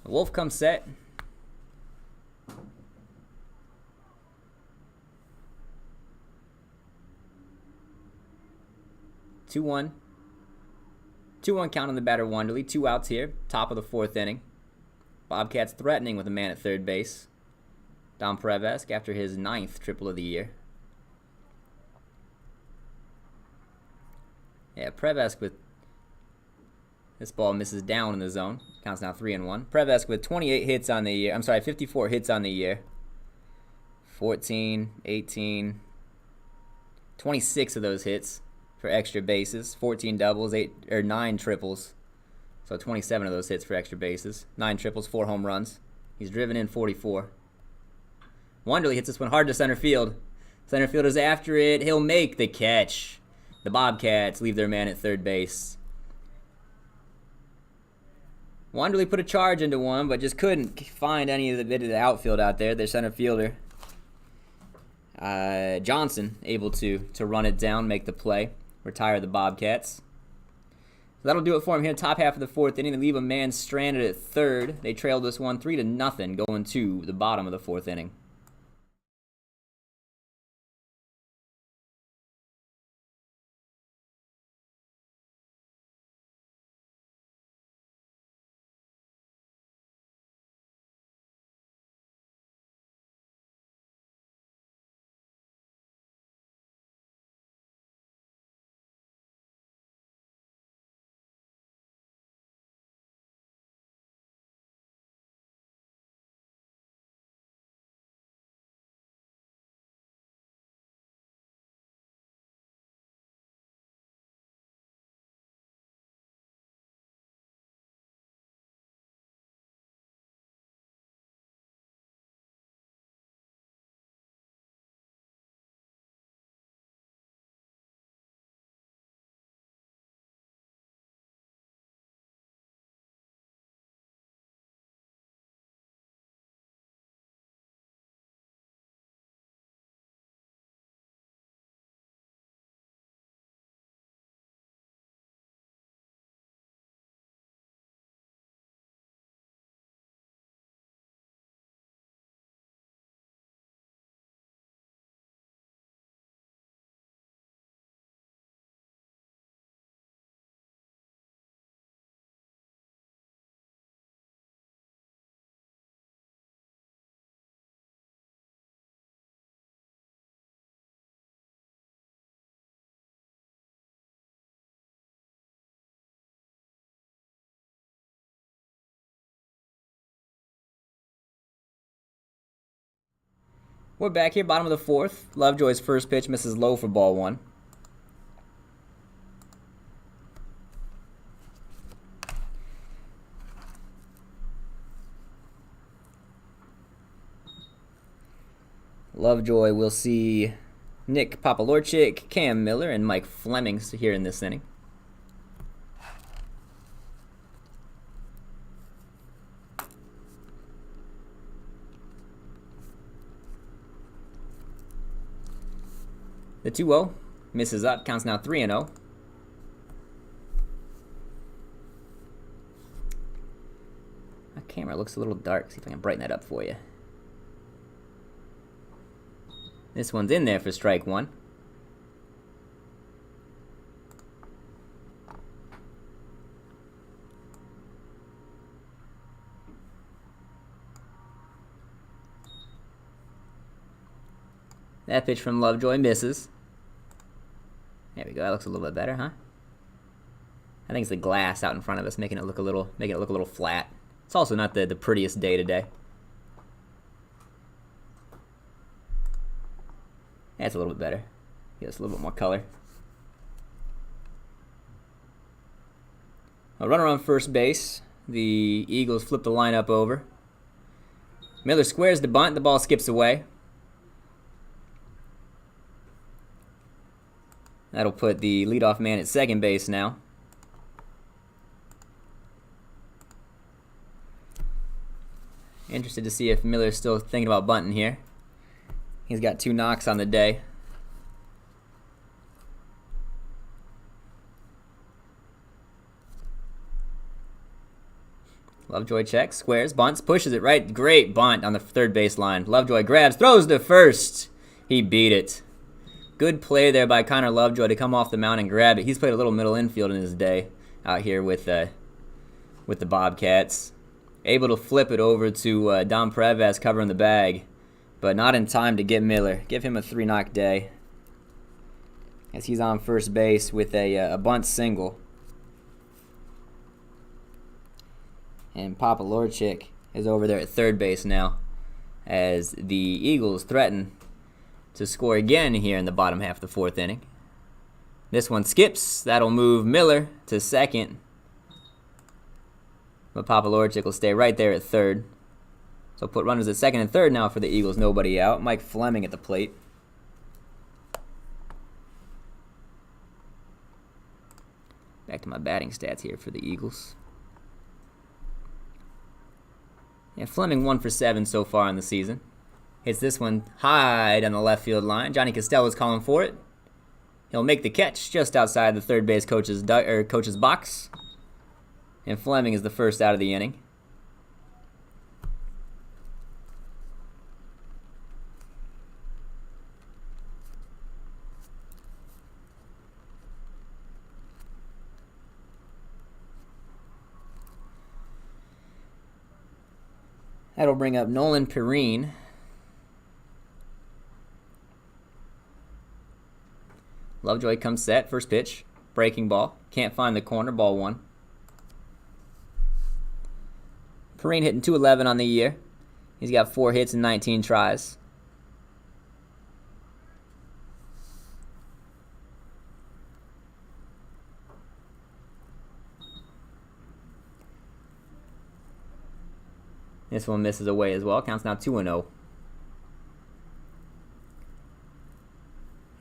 Wolf comes set. Two-one count on the batter Wonderly. 2 outs here. Top of the fourth inning. Bobcats threatening with a man at third base. Dom Prevesk after his 9th triple of the year. Yeah, Prevesk with this ball misses down in the zone. Counts now 3-1. Prevesk with 28 hits on the year. 54 hits on the year. 14, 18, 26 of those hits for extra bases. 14 doubles, 9 triples. So 27 of those hits for extra bases. 9 triples, 4 home runs. He's driven in 44. Wonderly hits this one hard to center field. Center fielder's after it. He'll make the catch. The Bobcats leave their man at third base. Wonderly put a charge into one, but just couldn't find any of the bit of the outfield out there. Their center fielder, Johnson, able to run it down, make the play, retire the Bobcats. So that'll do it for him here. Top half of the fourth inning. They leave a man stranded at third. They trailed this one 3-0 going to the bottom of the fourth inning. We're back here, bottom of the fourth. Lovejoy's first pitch misses low for ball one. Lovejoy will see Nick Papalorchik, Cam Miller, and Mike Fleming here in this inning. The 2-0 misses up, counts now 3-0. My camera looks a little dark. See if I can brighten that up for you. This one's in there for strike one. That pitch from Lovejoy misses. There we go. That looks a little bit better, huh? I think it's the glass out in front of us making it look a little flat. It's also not the prettiest day today. That's a little bit better. Give us a little bit more color. A runner on first base. The Eagles flip the lineup over. Miller squares the bunt. The ball skips away. That'll put the leadoff man at second base now. Interested to see if Miller's still thinking about bunting here. He's got 2 knocks on the day. Lovejoy checks, squares, bunts, pushes it right. Great bunt on the third base line. Lovejoy grabs, throws to first. He beat it. Good play there by Connor Lovejoy to come off the mound and grab it. He's played a little middle infield in his day out here with the Bobcats. Able to flip it over to Dom Prevas covering the bag, but not in time to get Miller. Give him a 3-knock day as he's on first base with a bunt single. And Papalorchik is over there at third base now as the Eagles threaten to score again here in the bottom half of the fourth inning. This one skips. That'll move Miller to second. But Papalorchik will stay right there at third. So put runners at second and third now for the Eagles. Nobody out. Mike Fleming at the plate. Back to my batting stats here for the Eagles. Yeah, Fleming 1 for 7 so far in the season. Hits this one high down the left field line. Johnny Costello's calling for it. He'll make the catch just outside the third base coach's box. And Fleming is the first out of the inning. That'll bring up Nolan Perrine. Lovejoy comes set, first pitch, breaking ball. Can't find the corner, ball one. Perrine hitting .211 on the year. He's got 4 hits and 19 tries. This one misses away as well. Counts now 2-0.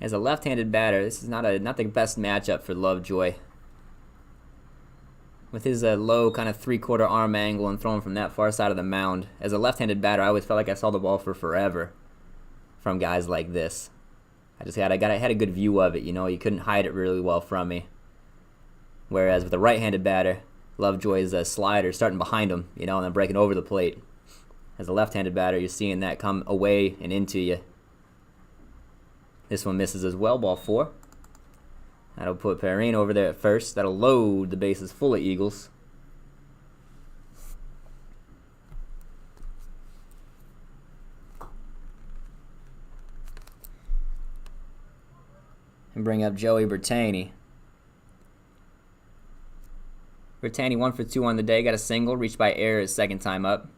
As a left-handed batter, this is not the best matchup for Lovejoy. With his low kind of 3/4 arm angle and throwing from that far side of the mound, as a left-handed batter, I always felt like I saw the ball for forever from guys like this. I had a good view of it. You know, you couldn't hide it really well from me. Whereas with a right-handed batter, Lovejoy's slider starting behind him, you know, and then breaking over the plate. As a left-handed batter, you're seeing that come away and into you. This one misses as well, ball 4. That'll put Perrine over there at first. That'll load the bases full of Eagles. And bring up Joey Bertani. Bertani 1 for 2 on the day. Got a single, reached by error his second time up.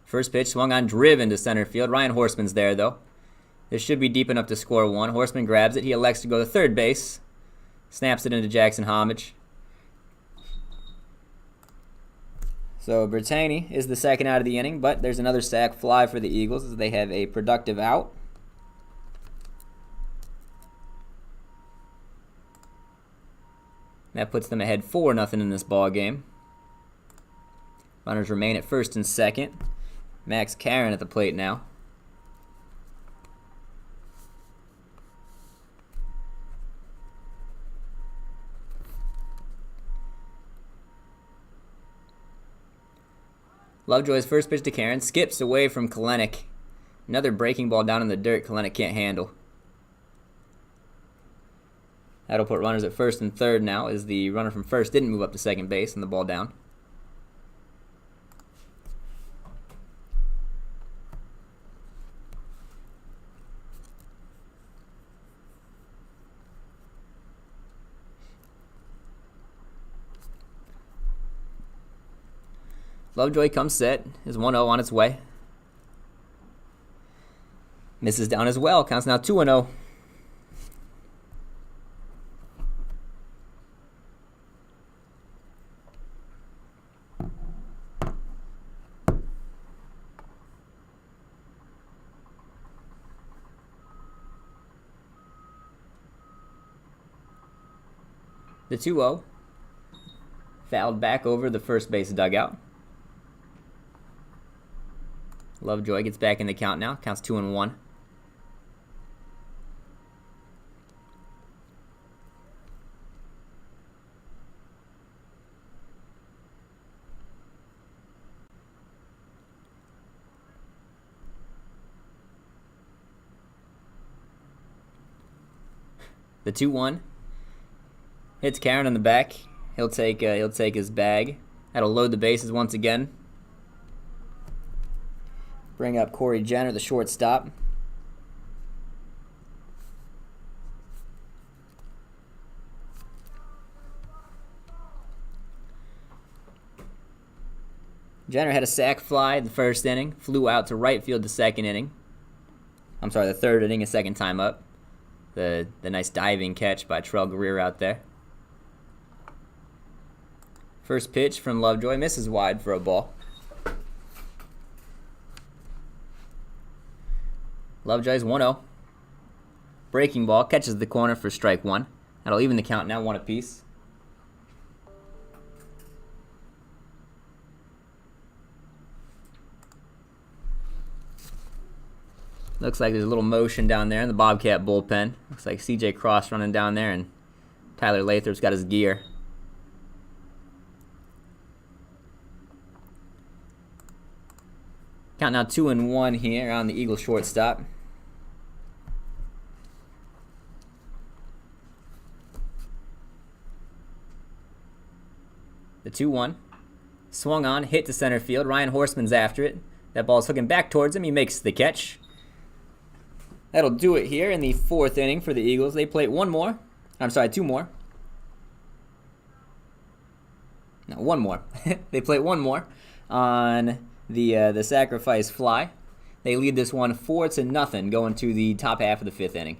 First pitch swung on, driven to center field. Ryan Horseman's there, though. This should be deep enough to score one. Horseman grabs it. He elects to go to third base. Snaps it into Jackson Homage. So Bertani is the second out of the inning, but there's another sac fly for the Eagles as they have a productive out. That puts them ahead 4-0 in this ball game. Runners remain at first and second. Max Karen at the plate now. Lovejoy's first pitch to Karen skips away from Kalenic. Another breaking ball down in the dirt Kalenic can't handle. That'll put runners at first and third now as the runner from first didn't move up to second base and the ball down. Lovejoy comes set, is 1-0 on its way. Misses down as well, counts now 2-0. The 2-0 fouled back over the first base dugout. Lovejoy gets back in the count now. Counts 2-1. The 2-1 hits Karen on the back. He'll take his bag. That'll load the bases once again. Bring up Corey Jenner, the shortstop. Jenner had a sac fly in the first inning, flew out to right field the second inning. I'm sorry, the third inning, a second time up. The nice diving catch by Trell Greer out there. First pitch from Lovejoy misses wide for a ball. Lovejoy's 1-0. Breaking ball catches the corner for strike one. That'll even the count now, 1 apiece. Looks like there's a little motion down there in the Bobcat bullpen. Looks like CJ Cross running down there, and Tyler Lathrop's got his gear. Count now 2-1 here on the Eagle shortstop. The 2-1. Swung on, hit to center field. Ryan Horseman's after it. That ball's hooking back towards him. He makes the catch. That'll do it here in the 4th inning for the Eagles. They play 2 more. No, 1 more. They play 1 more on the sacrifice fly. They lead this one 4-0 going to the top half of the 5th inning.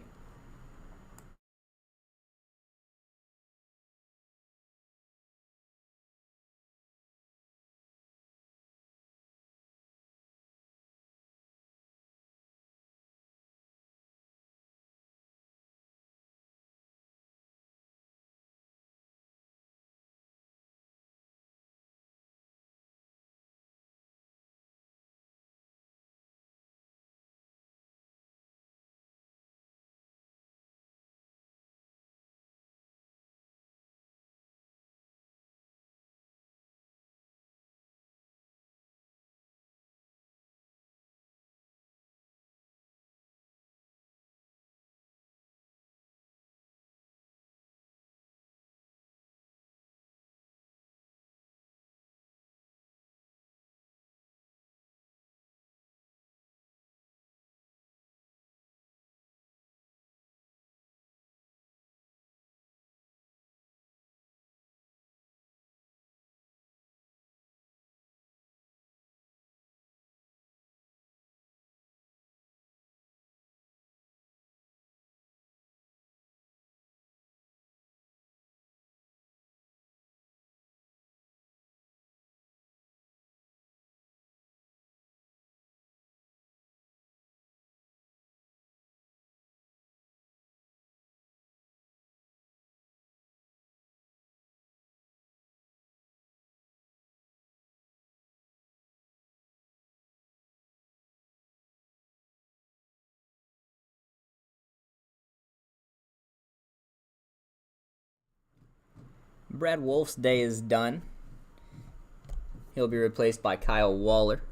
Brad Wolf's day is done. He'll be replaced by Kyle Waller.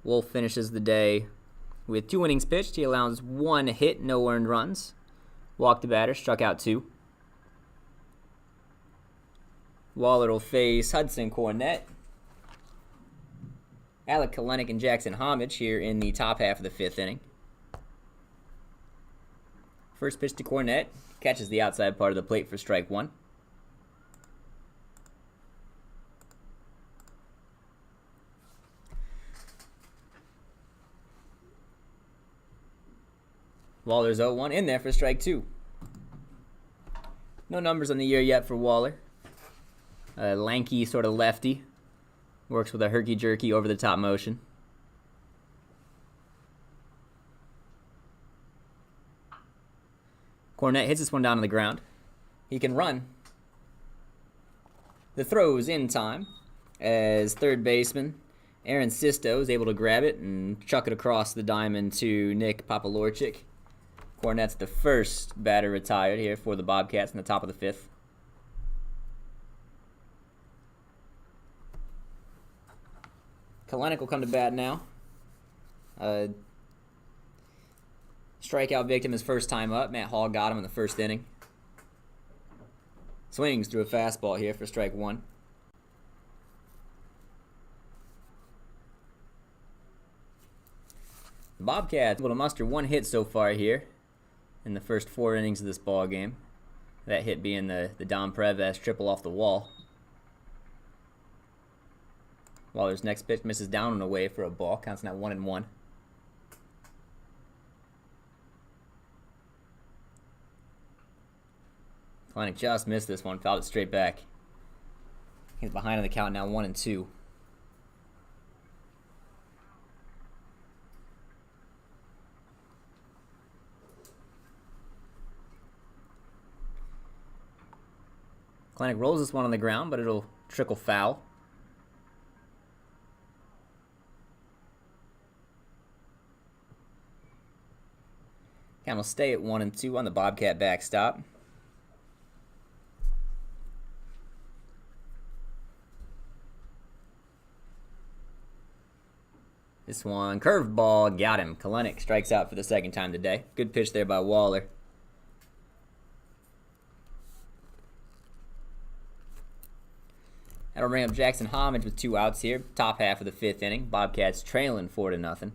Wolf finishes the day with 2 innings pitched. He allows 1 hit, no earned runs. Walked the batter, struck out 2. Waller will face Hudson Cornett, Alec Kalenic, and Jackson Homage here in the top half of the 5th inning. First pitch to Cornett, catches the outside part of the plate for strike 1. Waller's 0-1 in there for strike 2. No numbers on the year yet for Waller. A lanky sort of lefty. Works with a herky-jerky over-the-top motion. Cornett hits this one down on the ground. He can run. The throw's in time as third baseman Aaron Sisto is able to grab it and chuck it across the diamond to Nick Papalorchik. Cornett's the first batter retired here for the Bobcats in the top of the 5th. Kalenic will come to bat now. Strikeout victim his first time up. Matt Hall got him in the 1st inning. Swings through a fastball here for strike 1. The Bobcats able to muster 1 hit so far here in the first 4 innings of this ball game. That hit being the Dom Preves triple off the wall. Waller's next pitch misses down and away for a ball. Counts now 1-1. Kalenic just missed this one, fouled it straight back. He's behind on the count now, 1-2. Kalenic rolls this one on the ground, but it'll trickle foul. Count will stay at 1-2 on the Bobcat backstop. This one, curveball, got him. Kalenic strikes out for the 2nd time today. Good pitch there by Waller. That'll bring up Jackson Homage with 2 outs here. Top half of the 5th inning. Bobcats trailing 4-0.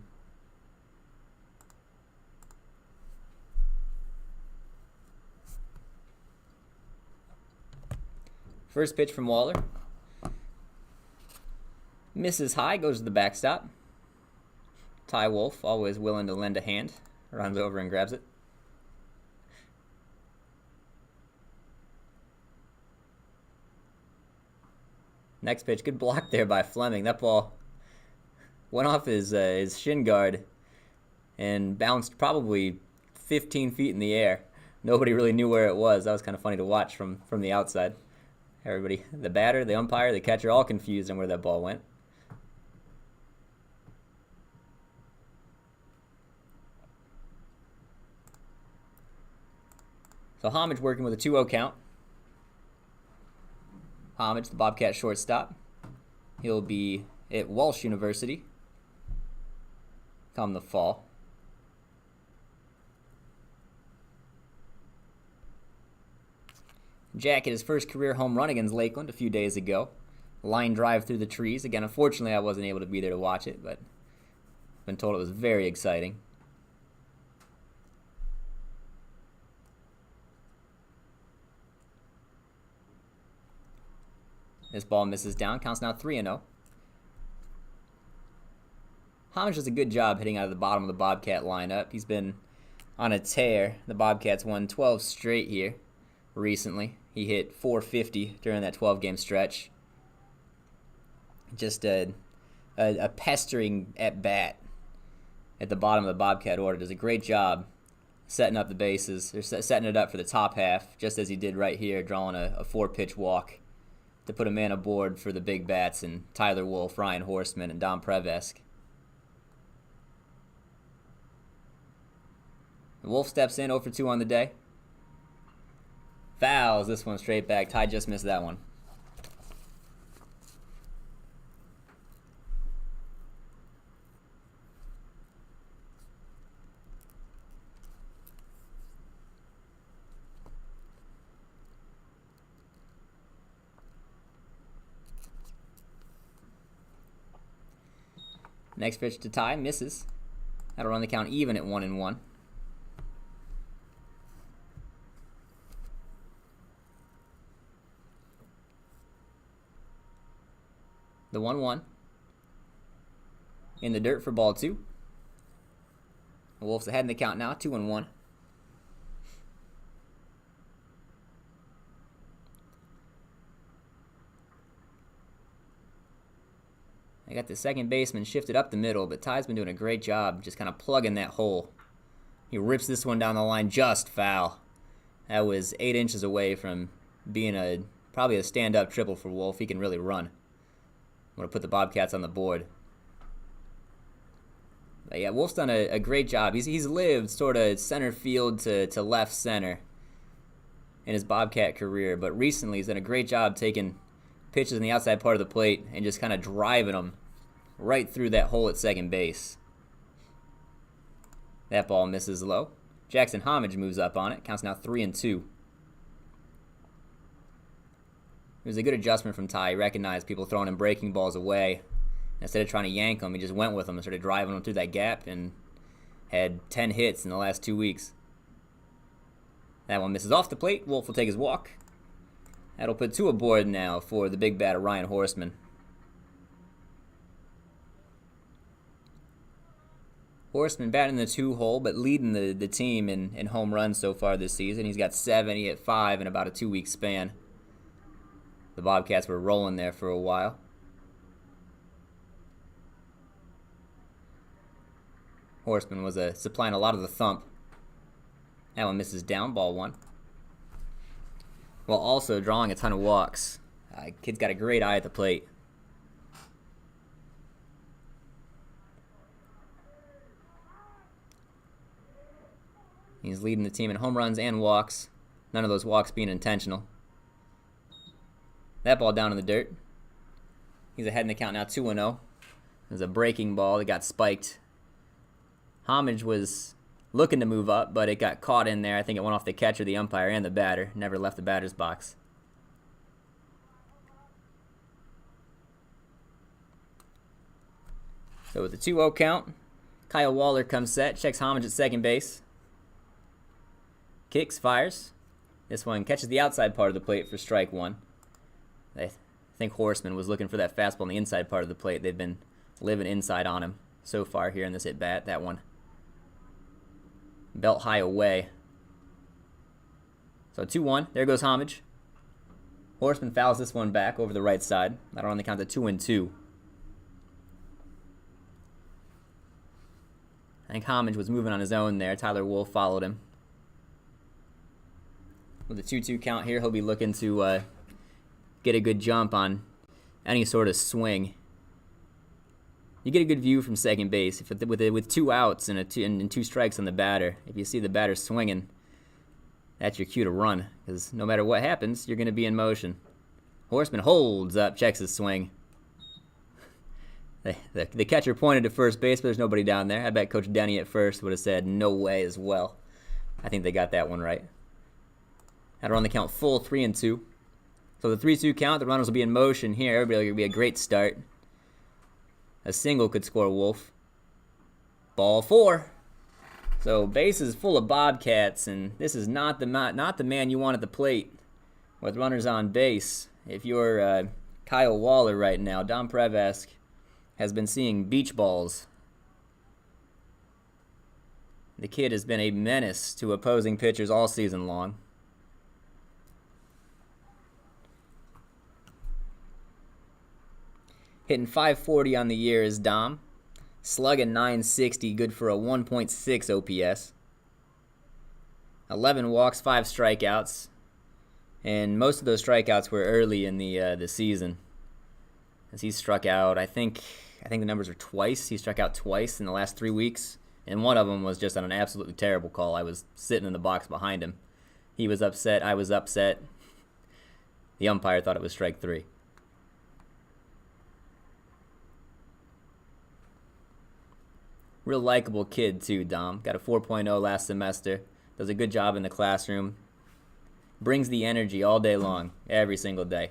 First pitch from Waller. Misses high, goes to the backstop. Ty Wolf, always willing to lend a hand, runs over and grabs it. Next pitch, good block there by Fleming. That ball went off his shin guard and bounced probably 15 feet in the air. Nobody really knew where it was. That was kind of funny to watch from the outside. Everybody, the batter, the umpire, the catcher, all confused on where that ball went. So Homage working with a 2-0 count. Homage, the Bobcat shortstop. He'll be at Walsh University come the fall. Jack hit his first career home run against Lakeland a few days ago. Line drive through the trees. Again, unfortunately, I wasn't able to be there to watch it, but I've been told it was very exciting. This ball misses down. Counts now 3-0. Homage does a good job hitting out of the bottom of the Bobcat lineup. He's been on a tear. The Bobcats won 12 straight here recently. He hit .450 during that 12-game stretch. Just a pestering at-bat at the bottom of the Bobcat order. Does a great job setting up the bases, or setting it up for the top half, just as he did right here, drawing a 4-pitch walk to put a man aboard for the big bats and Tyler Wolf, Ryan Horseman, and Dom Preves. Wolf steps in 0 for 2 on the day. Fouls this one straight back. Ty just missed that one. Next pitch to Ty, misses. That'll run the count even at 1-1. The 1-1. In the dirt for ball 2. The Wolves ahead in the count now, 2-1. I got the second baseman shifted up the middle, but Ty's been doing a great job just kind of plugging that hole. He rips this one down the line, just foul. That was 8 inches away from being probably a stand-up triple for Wolf. He can really run. I'm going to put the Bobcats on the board. But yeah, Wolf's done a great job. He's lived sort of center field to left center in his Bobcat career, but recently he's done a great job taking pitches in the outside part of the plate and just kind of driving them right through that hole at second base. That ball misses low. Jackson Homage moves up on it. Counts now 3-2. It was a good adjustment from Ty. He recognized people throwing him breaking balls away. Instead of trying to yank them, he just went with them and started driving them through that gap and had 10 hits in the last 2 weeks. That one misses off the plate. Wolf will take his walk. That'll put 2 aboard now for the big batter, Ryan Horseman. Horseman batting the 2-hole, but leading the team in home runs so far this season. He's got 7, he hit 5 in about a 2-week span. The Bobcats were rolling there for a while. Horseman was supplying a lot of the thump. That one misses down, ball 1. While also drawing a ton of walks. Kid's got a great eye at the plate. He's leading the team in home runs and walks. None of those walks being intentional. That ball down in the dirt. He's ahead in the count now, 2-0. It was a breaking ball that got spiked. Homage was looking to move up, but it got caught in there. I think it went off the catcher, the umpire, and the batter. Never left the batter's box. So with the 2-0 count, Kyle Waller comes set, checks Homage at second base. Kicks, fires. This one catches the outside part of the plate for strike 1. I think Horseman was looking for that fastball on the inside part of the plate. They've been living inside on him so far here in this at-bat. That one belt high away. So 2-1. There goes Homage. Horseman fouls this one back over the right side. That'll run the count to 2-2. I think Homage was moving on his own there. Tyler Wolf followed him. With a 2-2 count here, he'll be looking to get a good jump on any sort of swing. You get a good view from second base with 2 outs and 2 strikes on the batter. If you see the batter swinging, that's your cue to run, because no matter what happens, you're going to be in motion. Horseman holds up, checks his swing. The catcher pointed to first base, but there's nobody down there. I bet Coach Denny at first would have said no way as well. I think they got that one right. That'll run the count full, 3-2. So the 3-2 count, the runners will be in motion here. Everybody will be a great start. A single could score Wolf. Ball 4. So base is full of Bobcats, and this is not the man you want at the plate with runners on base. If you're Kyle Waller right now, Dom Prevesk has been seeing beach balls. The kid has been a menace to opposing pitchers all season long. Hitting .540 on the year is Dom. Slugging .960, good for a 1.6 OPS. 11 walks, 5 strikeouts. And most of those strikeouts were early in the season. As he struck out, I think the numbers are twice. He struck out twice in the last 3 weeks. And one of them was just on an absolutely terrible call. I was sitting in the box behind him. He was upset. I was upset. The umpire thought it was strike 3. Real likable kid, too, Dom. Got a 4.0 last semester. Does a good job in the classroom. Brings the energy all day long, every single day.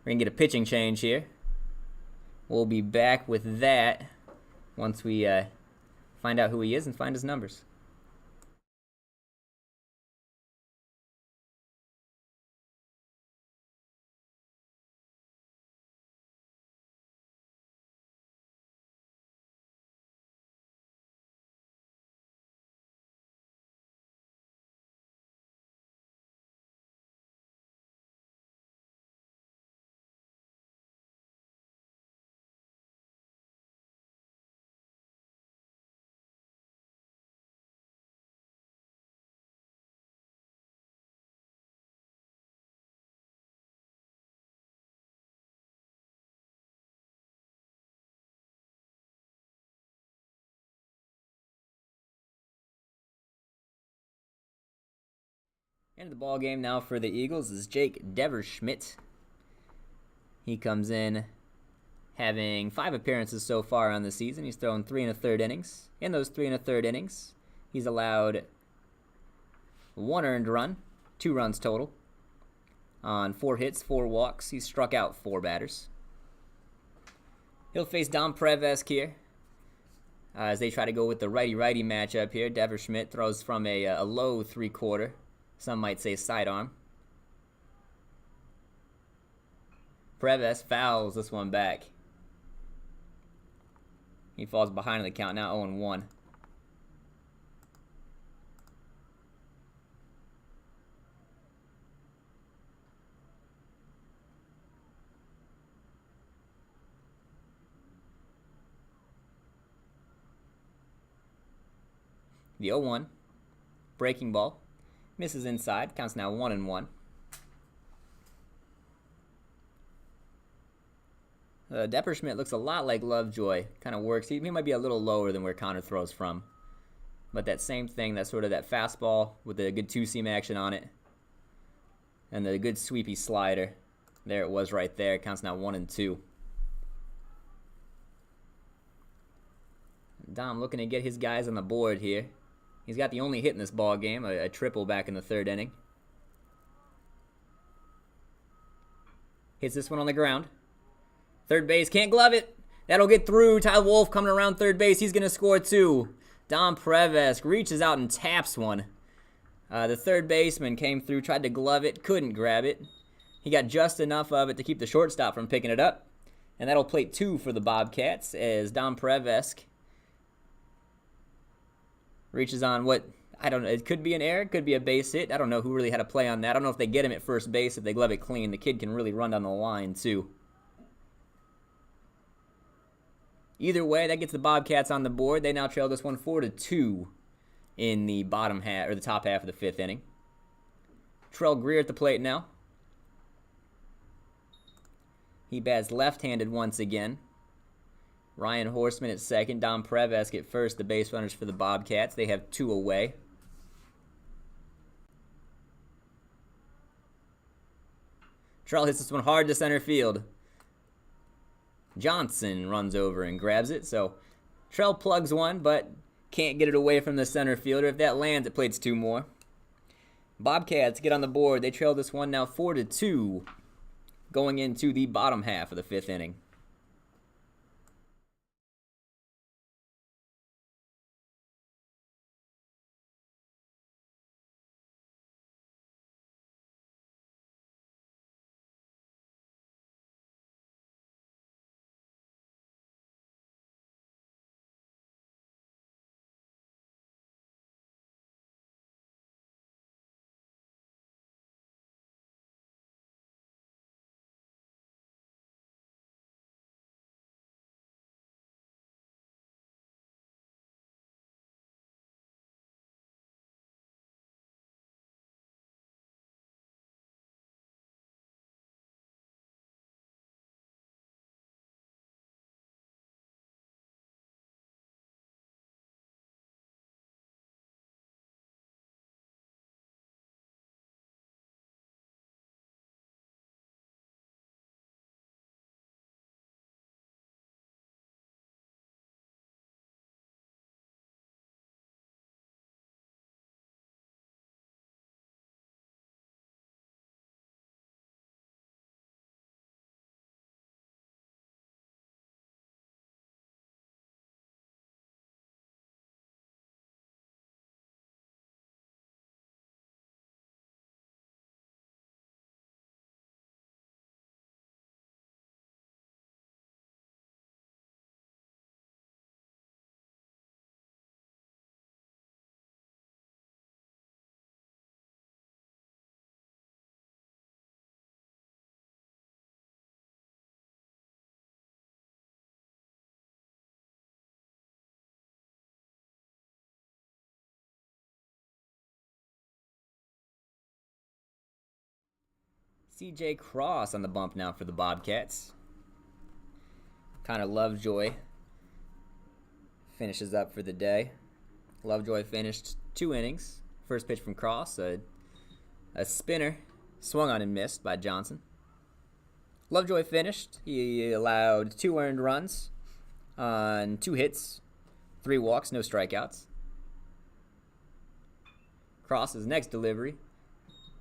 We're going to get a pitching change here. We'll be back with that once we find out who he is and find his numbers. Into the ball game now for the Eagles is Jake Deverschmidt. He comes in having 5 appearances so far on the season. He's thrown 3 1/3 innings. In those 3 1/3 innings, he's allowed 1 earned run, 2 runs total. On 4 hits, 4 walks, he's struck out 4 batters. He'll face Dom Prevesk here as they try to go with the righty-righty matchup here. Deverschmidt throws from a low 3/4. Some might say sidearm. Preves fouls this one back. He falls behind in the count, now 0-1. The 0-1. Breaking ball. Misses inside. Counts now 1-1. Depperschmidt looks a lot like Lovejoy. Kind of works. He might be a little lower than where Connor throws from. But that same thing, that sort of that fastball with a good two-seam action on it. And the good sweepy slider. There it was right there. Counts now 1-2. Dom looking to get his guys on the board here. He's got the only hit in this ball game, a triple back in the 3rd inning. Hits this one on the ground. Third base, can't glove it. That'll get through. Ty Wolf coming around third base. He's going to score 2. Dom Prevesk reaches out and taps one. The third baseman came through, tried to glove it, couldn't grab it. He got just enough of it to keep the shortstop from picking it up. And that'll plate 2 for the Bobcats as Dom Prevesk reaches on what, I don't know, it could be an error, it could be a base hit. I don't know who really had a play on that. I don't know if they get him at first base, if they glove it clean. The kid can really run down the line, too. Either way, that gets the Bobcats on the board. They now trail this one 4-2 in the bottom half, or the top half of the 5th inning. Trell Greer at the plate now. He bats left-handed once again. Ryan Horseman at second. Dom Prevesk at first. The base runners for the Bobcats. They have 2 away. Trell hits this one hard to center field. Johnson runs over and grabs it. So Trell plugs one, but can't get it away from the center fielder. If that lands, it plates 2 more. Bobcats get on the board. They trail this one now 4-2 going into the bottom half of the 5th inning. CJ Cross on the bump now for the Bobcats. Connor Lovejoy finishes up for the day. Lovejoy finished 2 innings. First pitch from Cross, a spinner, swung on and missed by Johnson. Lovejoy finished. He allowed 2 earned runs on 2 hits, 3 walks, no strikeouts. Cross's next delivery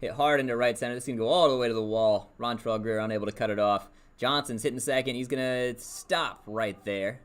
hit hard into right center. This is going to go all the way to the wall. Ron Trugger unable to cut it off. Johnson's hitting second. He's going to stop right there.